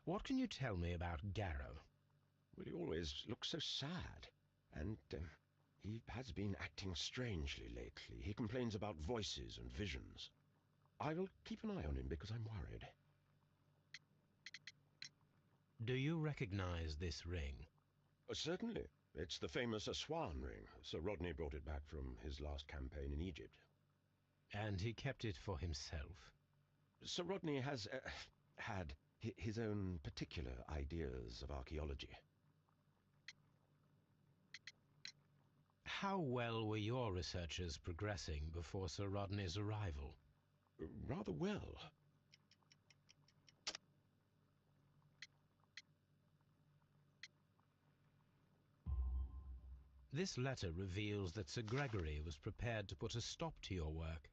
[SPEAKER 2] What can you tell me about Garrow?
[SPEAKER 10] Well, he always looks so sad. And he has been acting strangely lately. He complains about voices and visions. I will keep an eye on him because I'm worried.
[SPEAKER 2] Do you recognize this ring?
[SPEAKER 10] Certainly. It's the famous Aswan ring. Sir Rodney brought it back from his last campaign in Egypt.
[SPEAKER 2] And he kept it for himself?
[SPEAKER 10] Sir Rodney has had his own particular ideas of archaeology.
[SPEAKER 2] How well were your researchers progressing before Sir Rodney's arrival?
[SPEAKER 10] Rather well.
[SPEAKER 2] This letter reveals that Sir Gregory was prepared to put a stop to your work.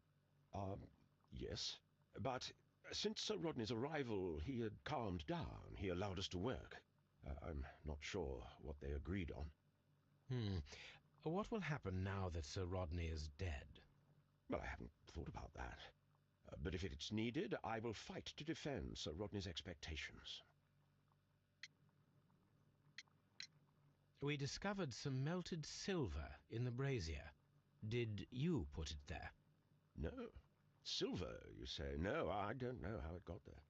[SPEAKER 10] Yes. But since Sir Rodney's arrival, he had calmed down. He allowed us to work. I'm not sure what they agreed on.
[SPEAKER 2] What will happen now that Sir Rodney is dead?
[SPEAKER 10] Well, I haven't thought about that. But if it's needed, I will fight to defend Sir Rodney's expectations.
[SPEAKER 2] We discovered some melted silver in the brazier. Did you put it there?
[SPEAKER 10] No. Silver, you say? No, I don't know how it got there.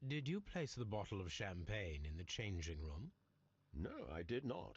[SPEAKER 2] Did you place the bottle of champagne in the changing room?
[SPEAKER 10] No, I did not.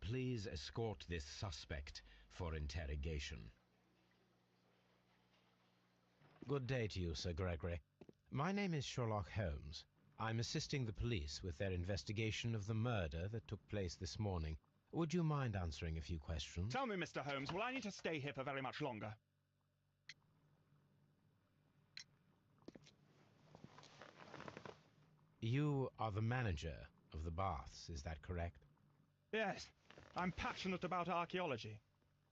[SPEAKER 2] Please escort this suspect for interrogation. Good day to you, Sir Gregory. My name is Sherlock Holmes. I'm assisting the police with their investigation of the murder that took place this morning. Would you mind answering a few questions?
[SPEAKER 4] Tell me, Mr. Holmes, will I need to stay here for very much longer?
[SPEAKER 2] You are the manager of the baths, is that correct?
[SPEAKER 4] Yes. I'm passionate about archaeology.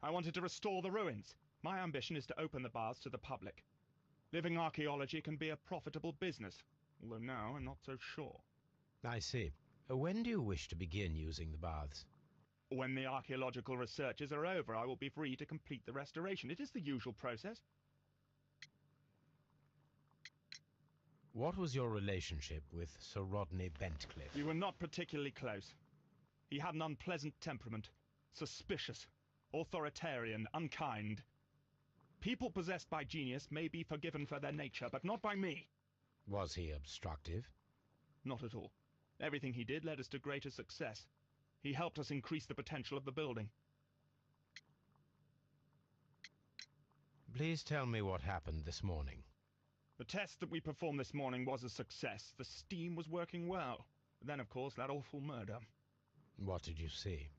[SPEAKER 4] I wanted to restore the ruins. My ambition is to open the baths to the public. Living archaeology can be a profitable business, although now I'm not so sure.
[SPEAKER 2] I see. When do you wish to begin using the baths?
[SPEAKER 4] When the archaeological researches are over, I will be free to complete the restoration. It is the usual process.
[SPEAKER 2] What was your relationship with Sir Rodney Bentcliffe?
[SPEAKER 4] We were not particularly close. He had an unpleasant temperament, suspicious, authoritarian, unkind. People possessed by genius may be forgiven for their nature, but not by me.
[SPEAKER 2] Was he obstructive?
[SPEAKER 4] Not at all. Everything he did led us to greater success. He helped us increase the potential of the building.
[SPEAKER 2] Please tell me what happened this morning.
[SPEAKER 4] The test that we performed this morning was a success. The steam was working well. But then, of course, that awful murder.
[SPEAKER 2] What did you see?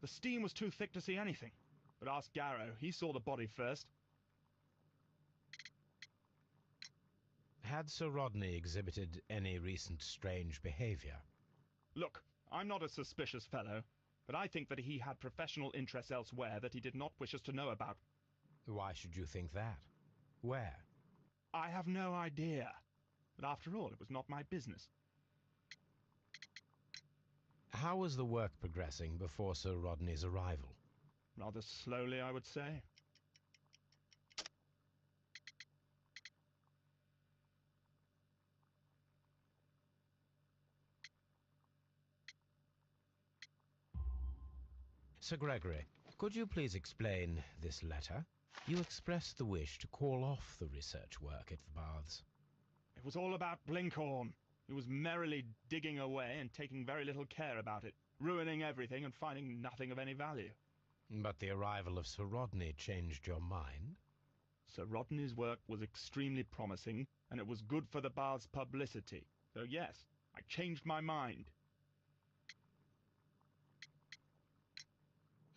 [SPEAKER 4] The steam was too thick to see anything. But ask Garrow. He saw the body first.
[SPEAKER 2] Had Sir Rodney exhibited any recent strange behavior?
[SPEAKER 4] Look, I'm not a suspicious fellow, but I think that he had professional interests elsewhere that he did not wish us to know about.
[SPEAKER 2] Why should you think that? Where?
[SPEAKER 4] I have no idea. But after all, it was not my business.
[SPEAKER 2] How was the work progressing before Sir Rodney's arrival?
[SPEAKER 4] Rather slowly, I would say.
[SPEAKER 2] Sir Gregory, could you please explain this letter? You expressed the wish to call off the research work at the baths.
[SPEAKER 4] It was all about Blinkhorn. He was merrily digging away and taking very little care about it, ruining everything and finding nothing of any value.
[SPEAKER 2] But the arrival of Sir Rodney changed your mind?
[SPEAKER 4] Sir Rodney's work was extremely promising, and it was good for the bath's publicity. So yes, I changed my mind.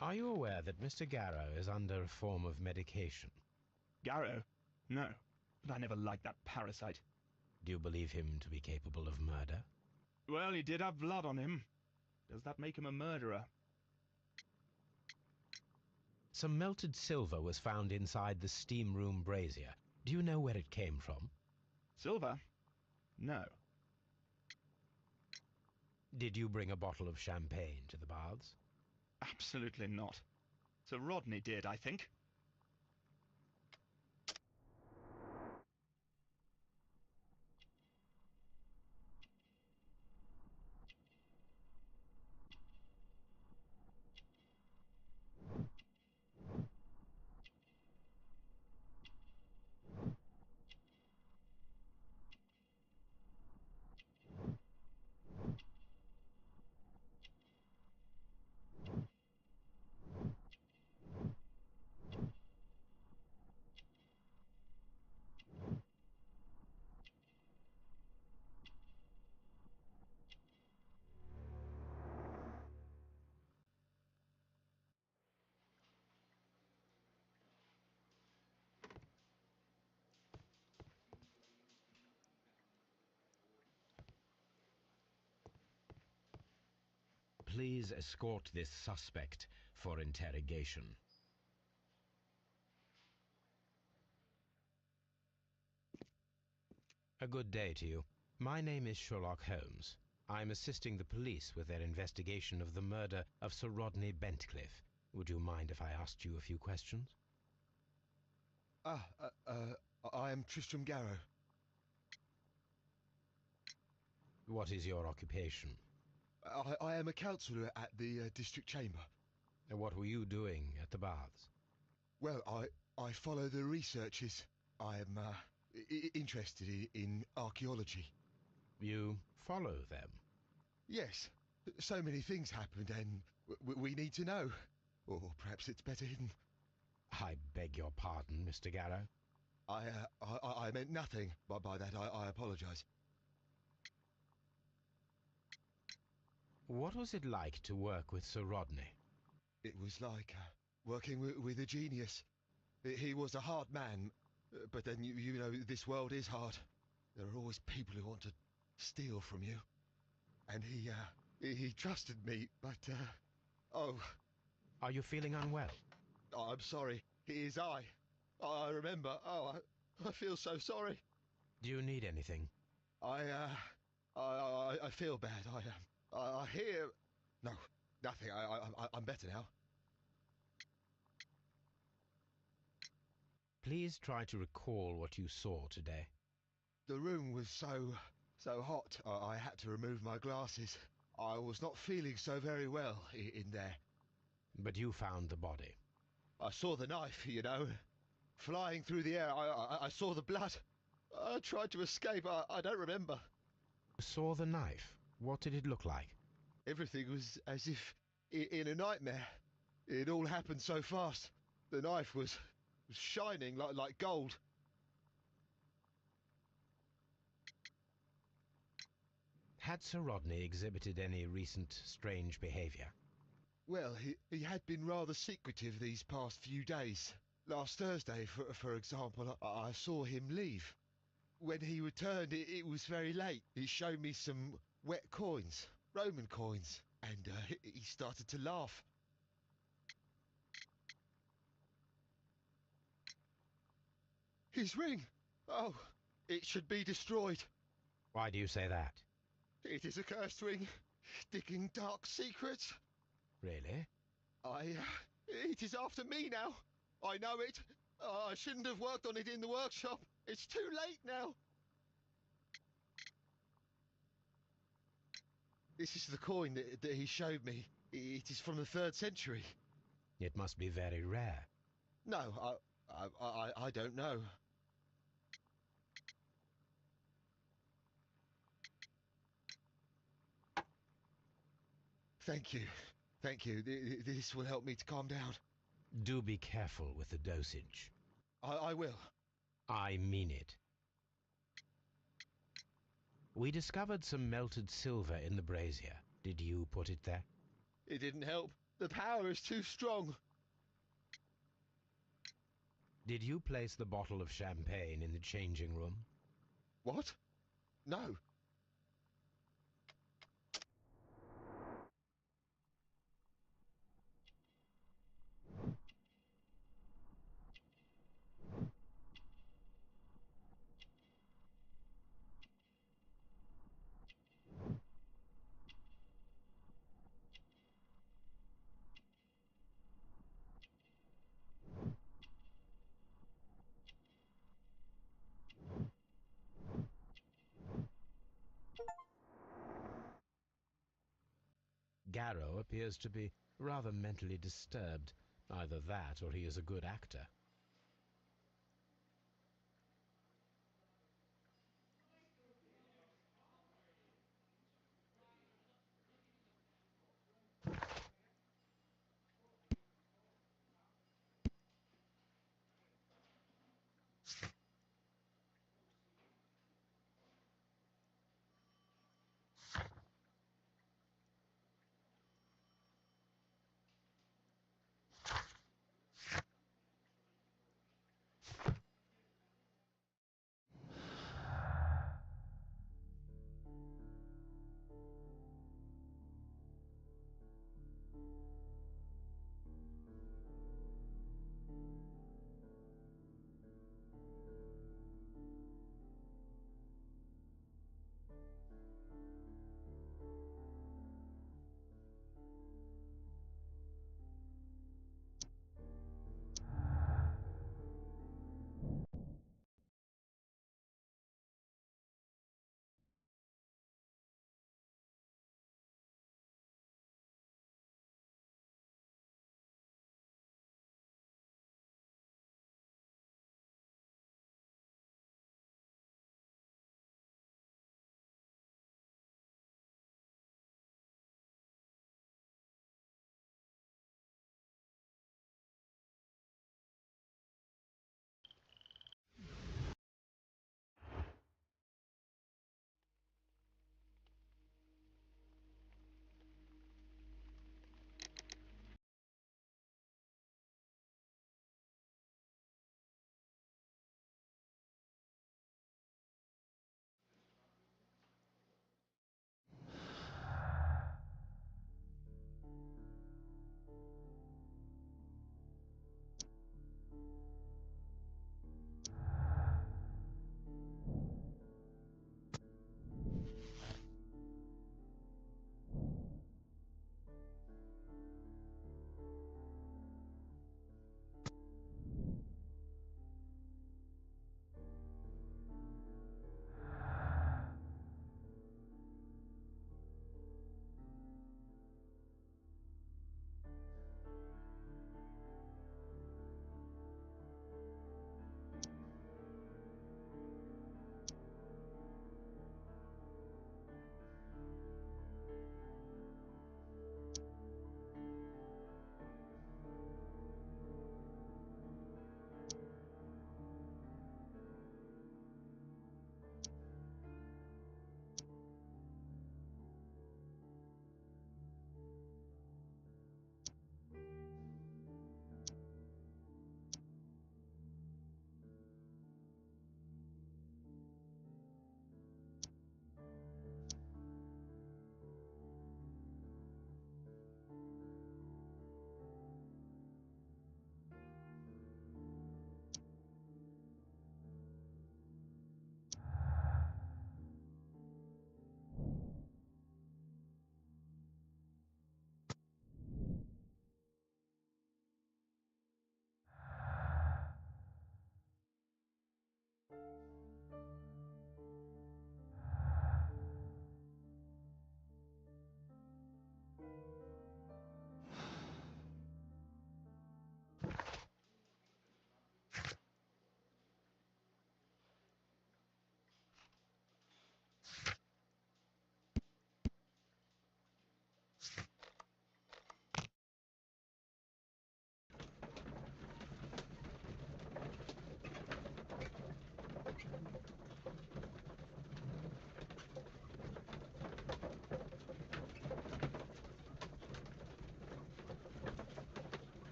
[SPEAKER 2] Are you aware that Mr. Garrow is under a form of medication?
[SPEAKER 4] Garrow? No, but I never liked that parasite.
[SPEAKER 2] Do you believe him to be capable of murder?
[SPEAKER 4] Well, he did have blood on him. Does that make him a murderer?
[SPEAKER 2] Some melted silver was found inside the steam room brazier. Do you know where it came from?
[SPEAKER 4] Silver? No.
[SPEAKER 2] Did you bring a bottle of champagne to the baths?
[SPEAKER 4] Absolutely not. Sir Rodney did, I think.
[SPEAKER 2] Please escort this suspect for interrogation. A good day to you. My name is Sherlock Holmes. I'm assisting the police with their investigation of the murder of Sir Rodney Bentcliffe. Would you mind if I asked you a few questions?
[SPEAKER 8] I am Tristram Garrow.
[SPEAKER 2] What is your occupation?
[SPEAKER 8] I am a counsellor at the district chamber.
[SPEAKER 2] And what were you doing at the baths?
[SPEAKER 8] Well, I follow the researches. I am interested in archaeology.
[SPEAKER 2] You follow them?
[SPEAKER 8] Yes. So many things happened and we need to know. Or perhaps it's better hidden.
[SPEAKER 2] I beg your pardon, Mr. Garrow.
[SPEAKER 8] I meant nothing by that. I apologise.
[SPEAKER 2] What was it like to work with Sir Rodney?
[SPEAKER 8] It was like working with a genius. He was a hard man, but then you know this world is hard. There are always people who want to steal from you. And he trusted me, but oh.
[SPEAKER 2] Are you feeling unwell?
[SPEAKER 8] Oh, I'm sorry. It is I. I remember. Oh, I feel so sorry.
[SPEAKER 2] Do you need anything?
[SPEAKER 8] I feel bad. I hear. No, nothing. I'm better now.
[SPEAKER 2] Please try to recall what you saw today.
[SPEAKER 8] The room was so hot. I had to remove my glasses. I was not feeling so very well in there.
[SPEAKER 2] But you found the body.
[SPEAKER 8] I saw the knife, you know, flying through the air. I saw the blood. I tried to escape. I don't remember.
[SPEAKER 2] You saw the knife? What did it look like?
[SPEAKER 8] Everything was as if in a nightmare. It all happened so fast. The knife was shining like gold.
[SPEAKER 2] Had Sir Rodney exhibited any recent strange behaviour?
[SPEAKER 8] Well, he had been rather secretive these past few days. Last Thursday, for example, I saw him leave. When he returned, it was very late. He showed me some wet coins, Roman coins, and he started to laugh. His ring! Oh, it should be destroyed.
[SPEAKER 2] Why do you say that?
[SPEAKER 8] It is a cursed ring, digging dark secrets.
[SPEAKER 2] Really?
[SPEAKER 8] It is after me now. I know it. I shouldn't have worked on it in the workshop. It's too late now. This is the coin that he showed me. It is from the 3rd century.
[SPEAKER 2] It must be very rare.
[SPEAKER 8] No, I don't know. Thank you. Thank you. This will help me to calm down.
[SPEAKER 2] Do be careful with the dosage.
[SPEAKER 8] I will.
[SPEAKER 2] I mean it. We discovered some melted silver in the brazier. Did you put it there?
[SPEAKER 8] It didn't help. The power is too strong.
[SPEAKER 2] Did you place the bottle of champagne in the changing room?
[SPEAKER 8] What? No.
[SPEAKER 2] Garrow appears to be rather mentally disturbed. Either that or he is a good actor.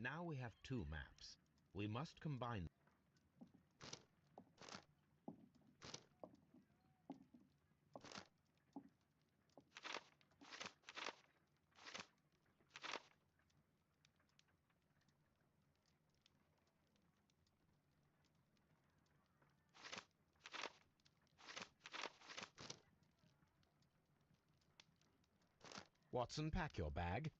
[SPEAKER 2] Now we have two maps. We must combine. Watson, pack your bag.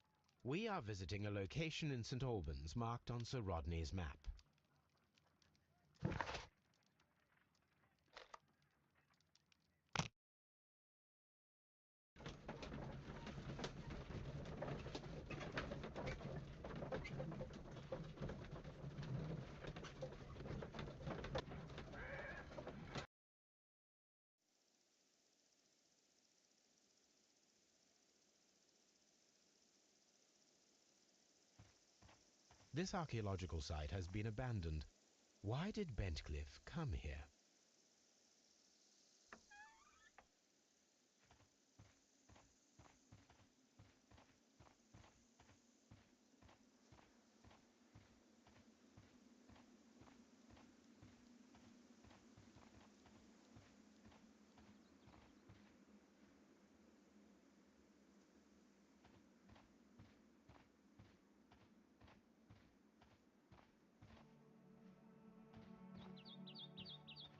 [SPEAKER 2] We are visiting a location in St. Albans marked on Sir Rodney's map. This archaeological site has been abandoned. Why did Bentcliffe come here?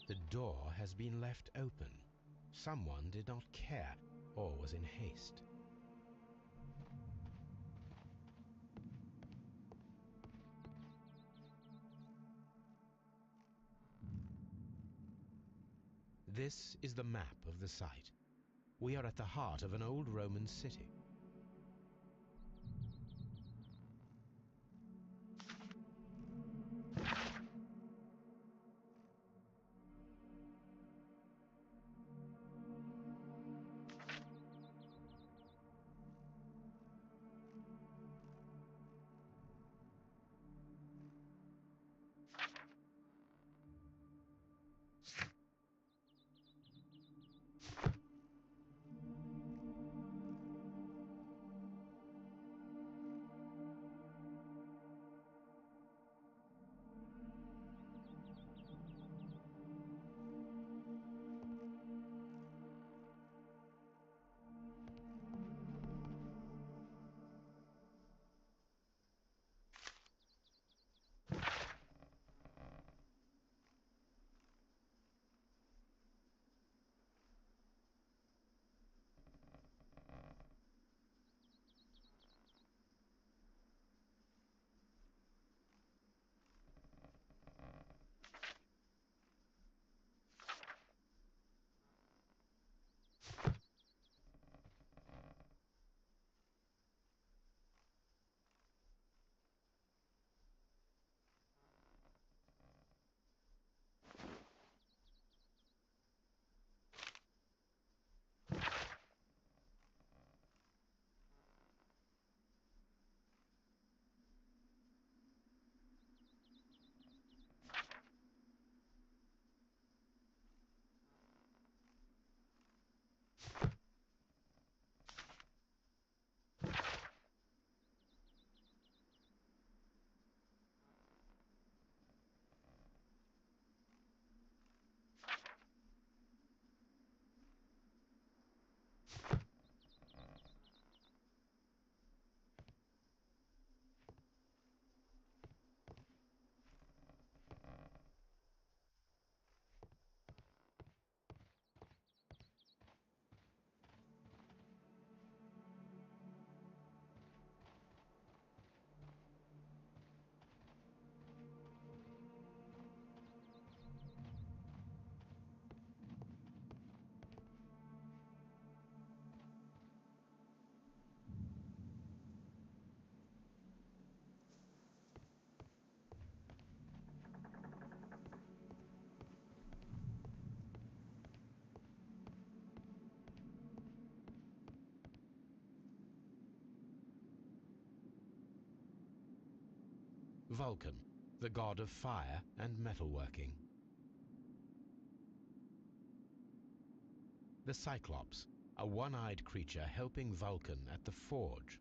[SPEAKER 2] The door has been left open. Someone did not care or was in haste. This is the map of the site. We are at the heart of an old Roman city. Vulcan, the god of fire and metalworking. The Cyclops, a one-eyed creature helping Vulcan at the forge.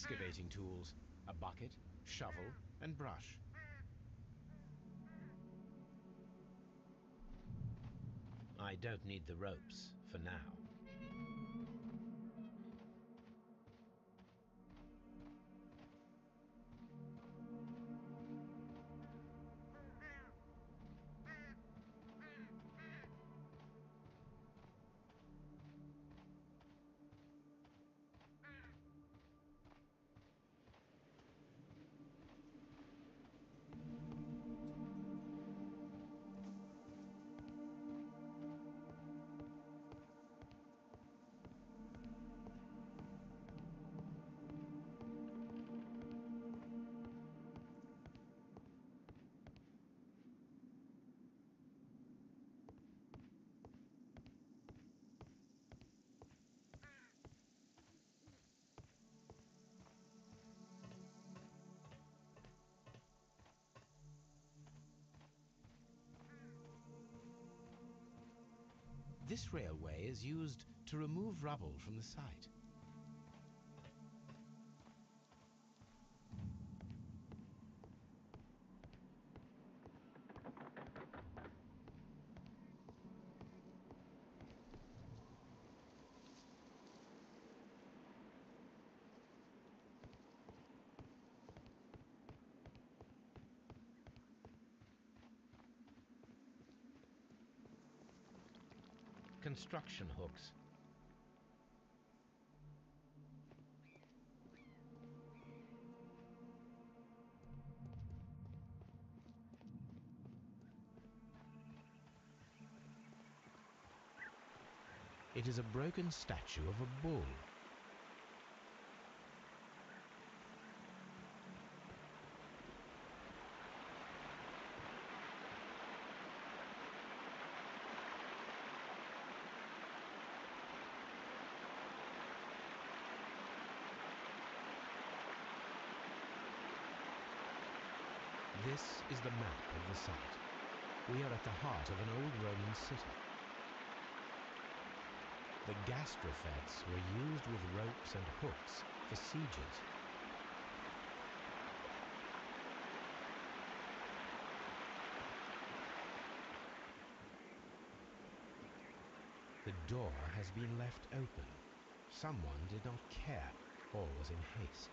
[SPEAKER 2] excavating tools, a bucket, shovel, and brush. I don't need the ropes for now. This railway is used to remove rubble from the site. Construction hooks. It is a broken statue of a bull. This is the map of the site. We are at the heart of an old Roman city. The gastrofettes were used with ropes and hooks for sieges. The door has been left open. Someone did not care or was in haste.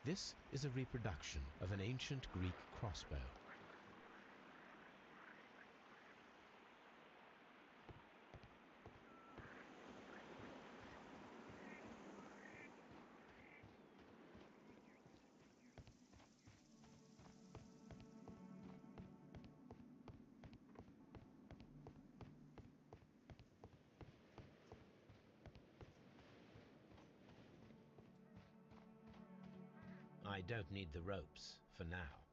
[SPEAKER 2] This is a reproduction of an ancient Greek crossbow. I don't need the ropes for now.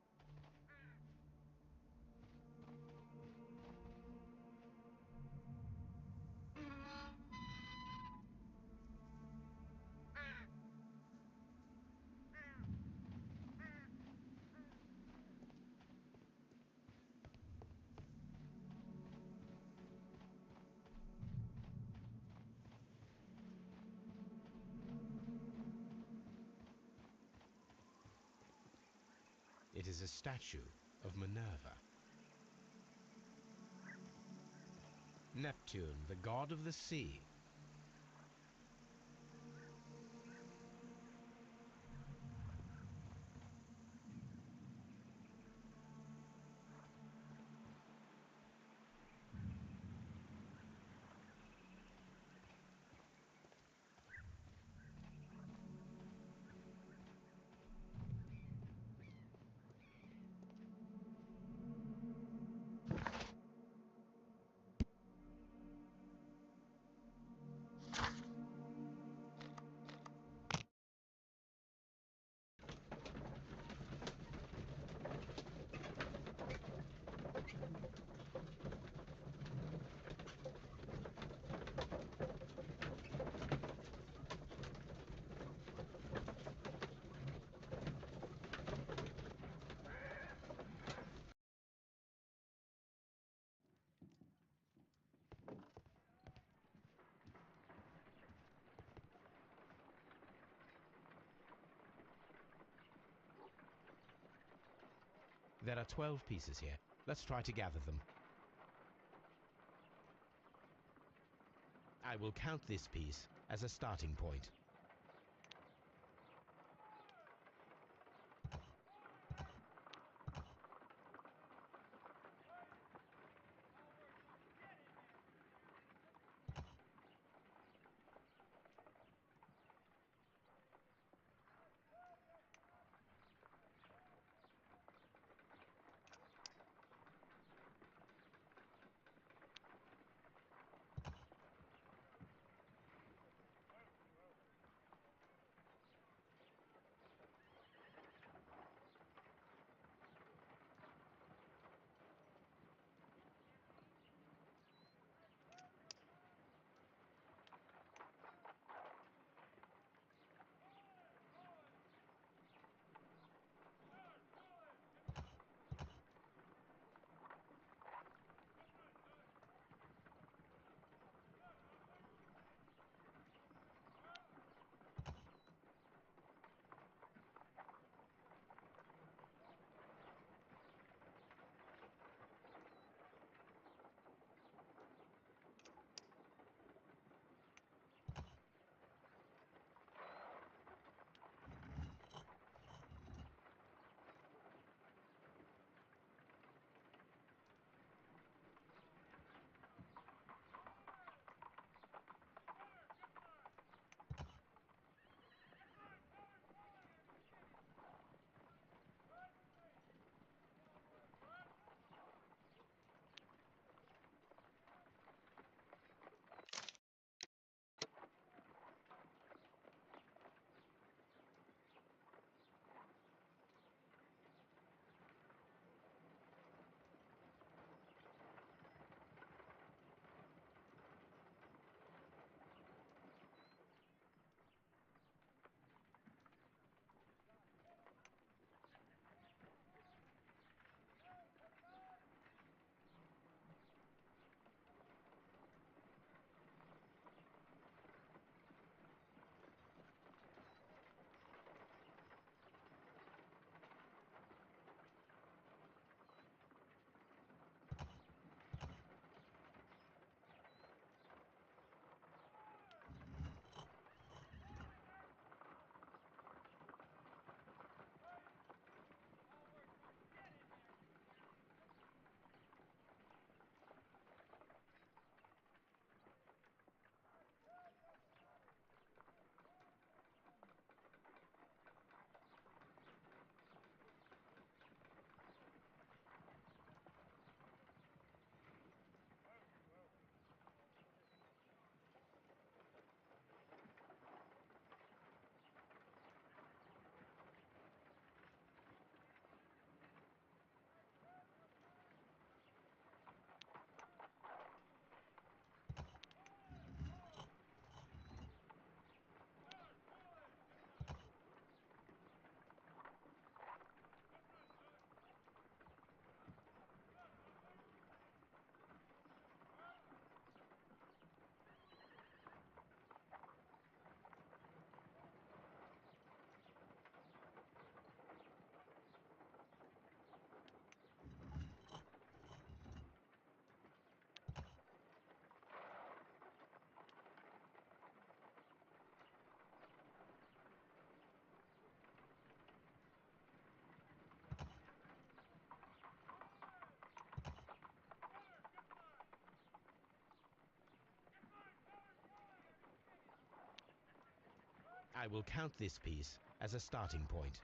[SPEAKER 2] It is a statue of Minerva. Neptune, the god of the sea. There are 12 pieces here. Let's try to gather them. I will count this piece as a starting point. I will count this piece as a starting point.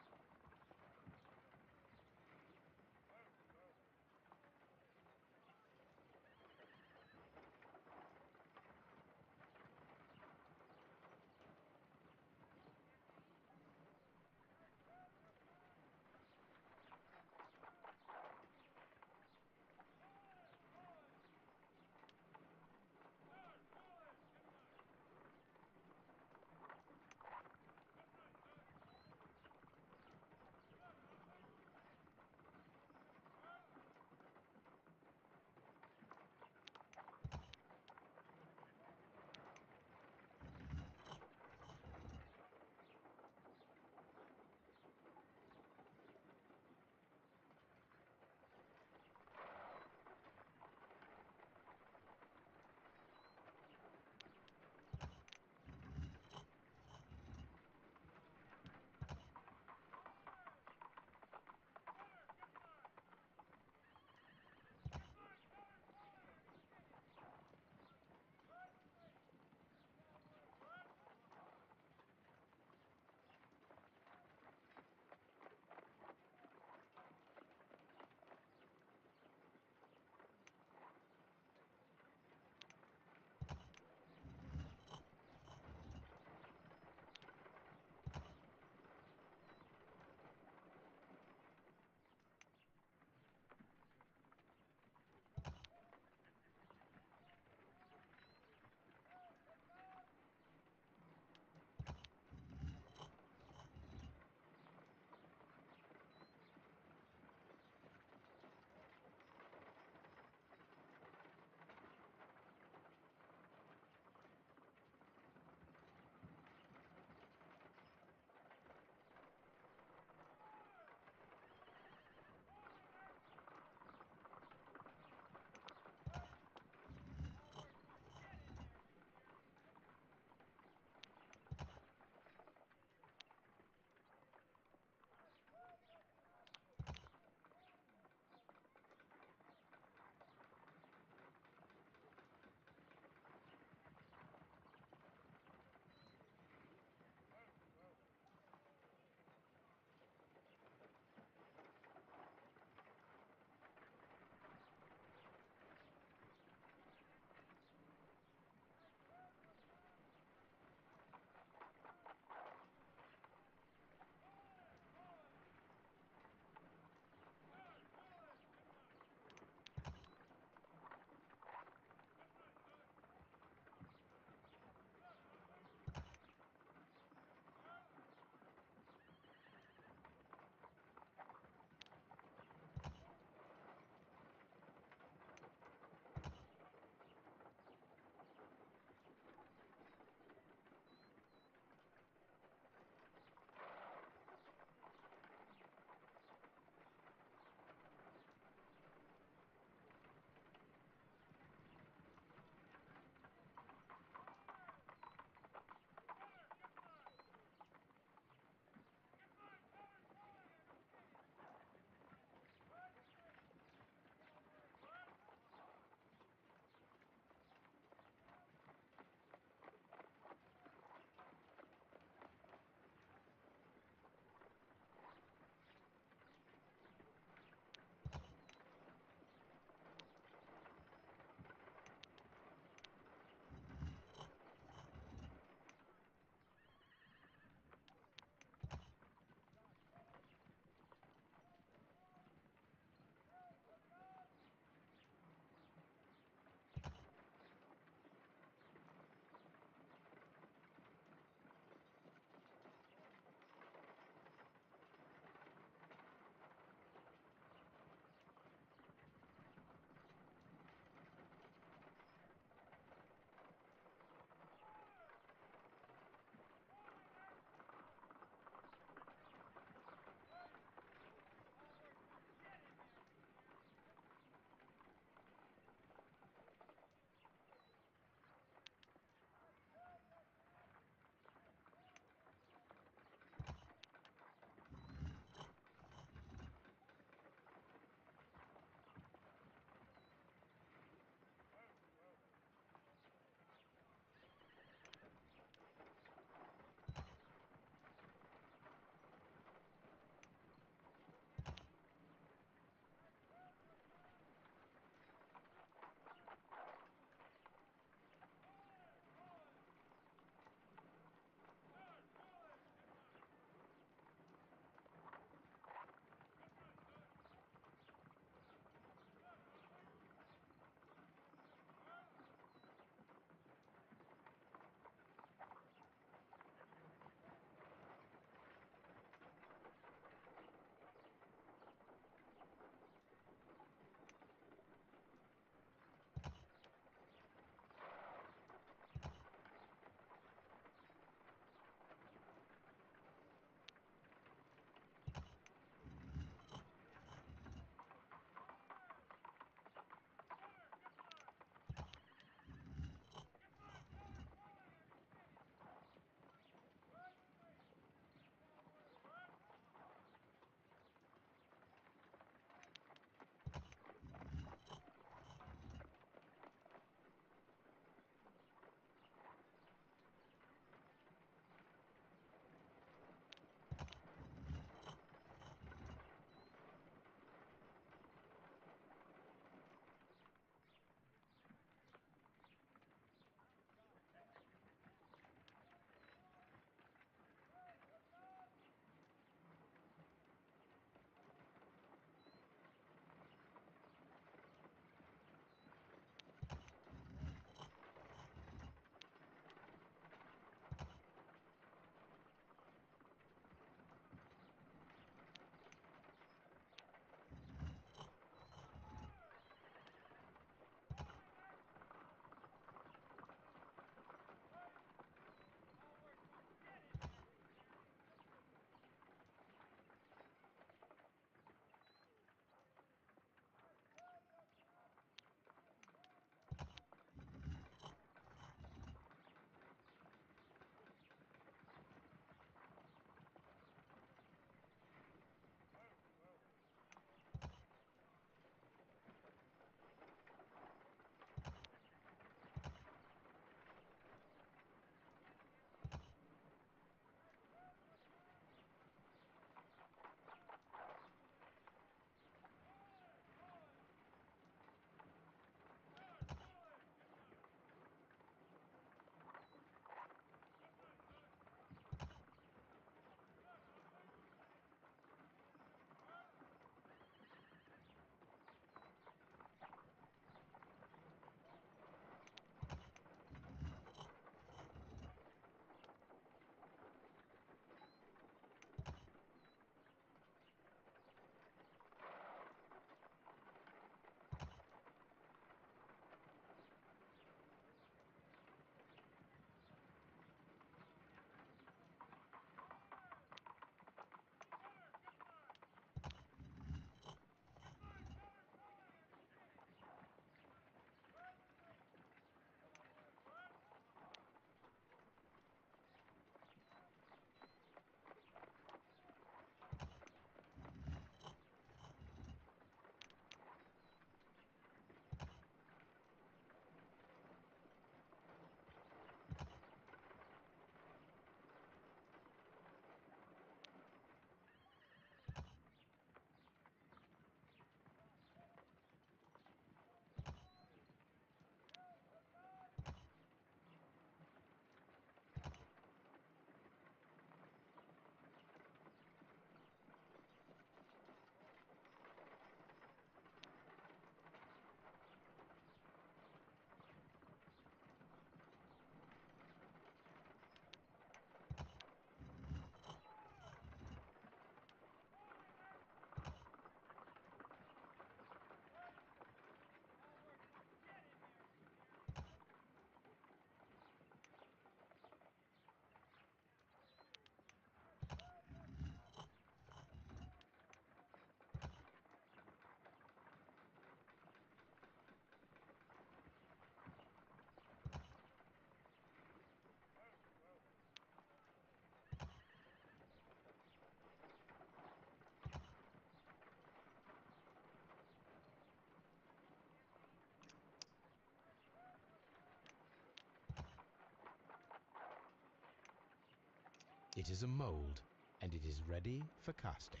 [SPEAKER 2] It is a mold, and it is ready for casting.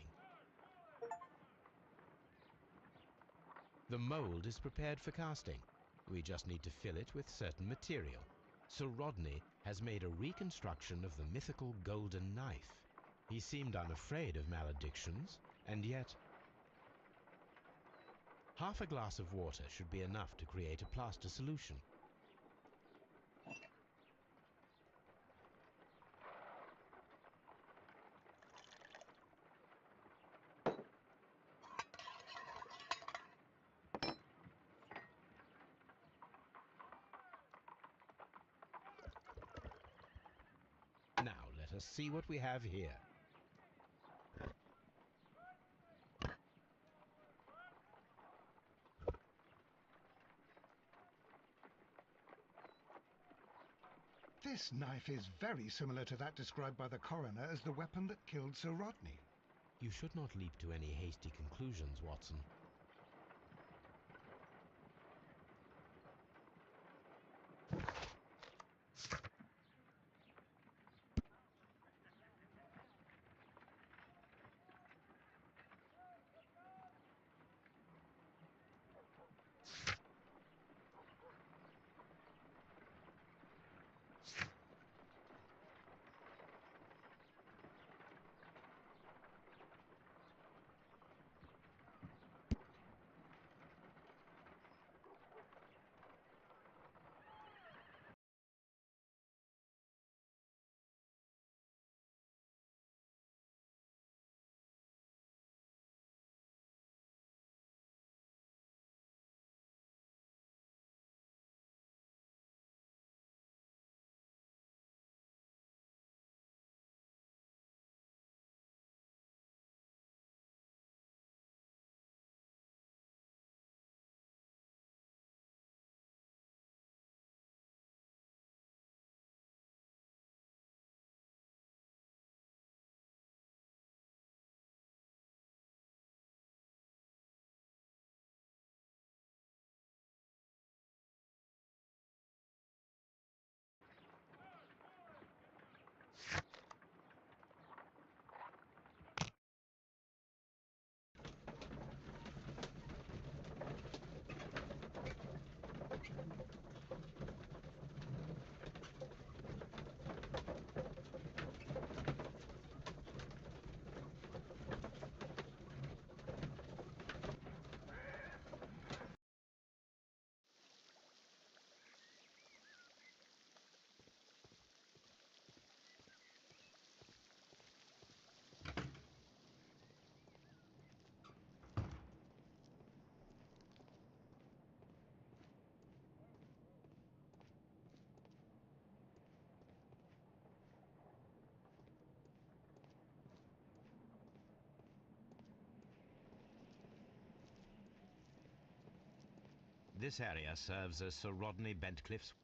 [SPEAKER 2] The mold is prepared for casting. We just need to fill it with certain material. Sir Rodney has made a reconstruction of the mythical golden knife. He seemed unafraid of maledictions, and yet... Half a glass of water should be enough to create a plaster solution. Now let us see what we have here.
[SPEAKER 1] This knife is very similar to that described by the coroner as the weapon that killed Sir Rodney.
[SPEAKER 2] You should not leap to any hasty conclusions, Watson. This area serves as Sir Rodney Bentcliffe's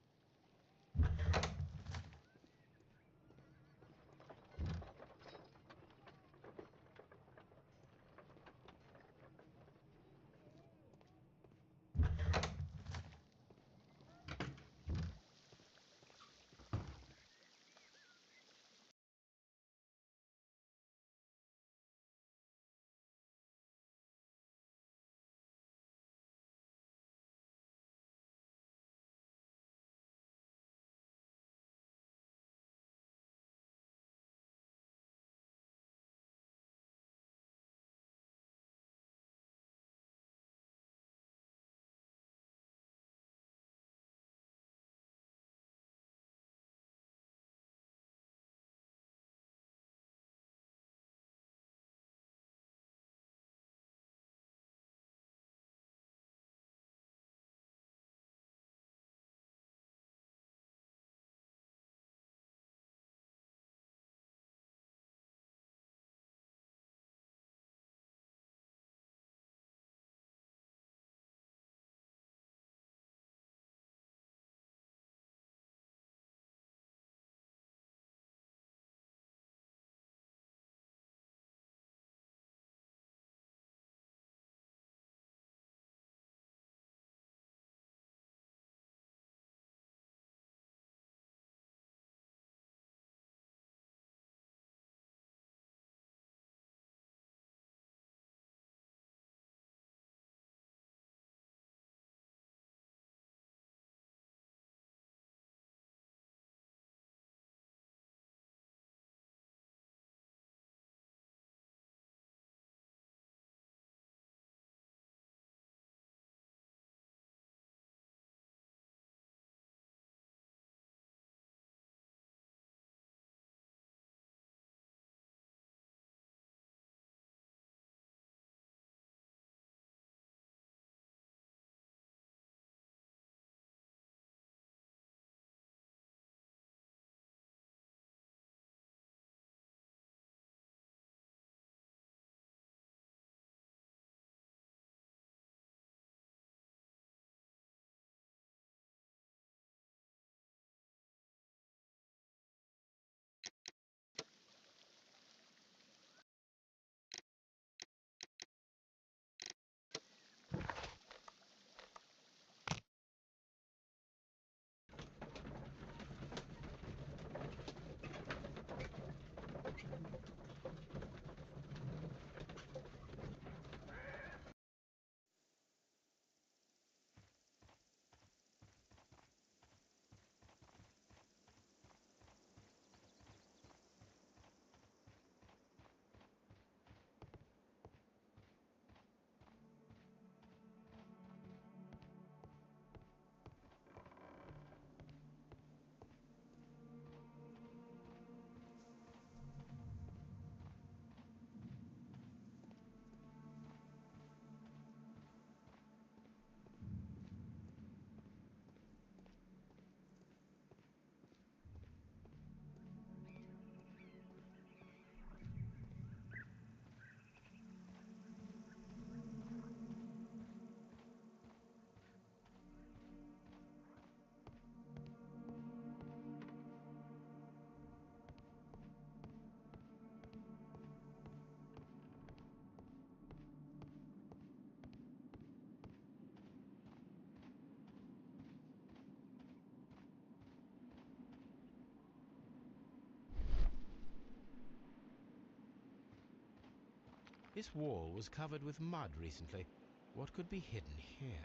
[SPEAKER 2] This wall was covered with mud recently. What could be hidden here?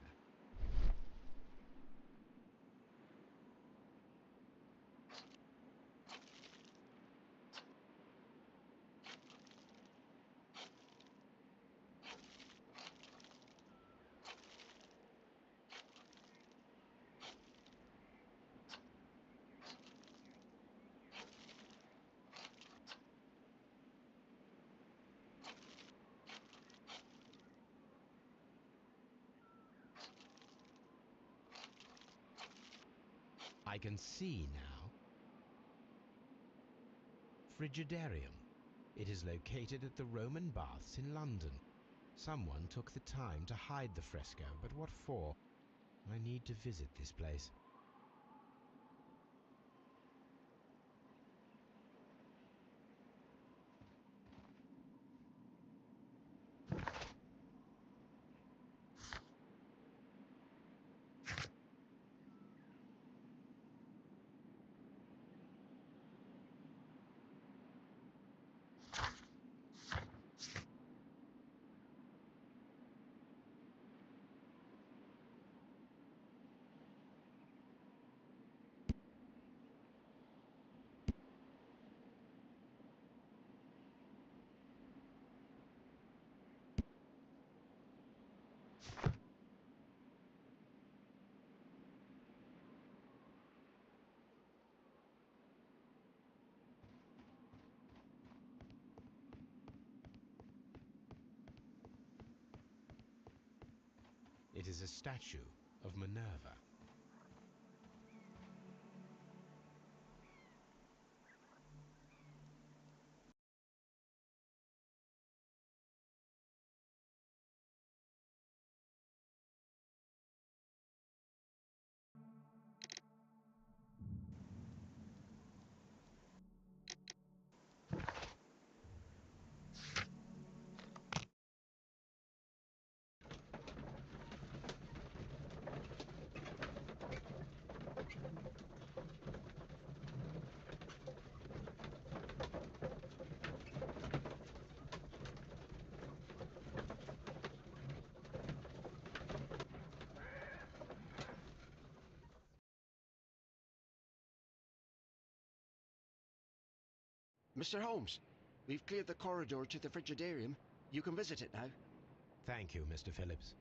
[SPEAKER 2] I can see now. Frigidarium. It is located at the Roman Baths in London. Someone took the time to hide the fresco, but what for? I need to visit this place. It is a statue of Minerva.
[SPEAKER 9] Mr. Holmes, we've cleared the corridor to the Frigidarium. You can visit it now.
[SPEAKER 2] Thank you, Mr. Phillips.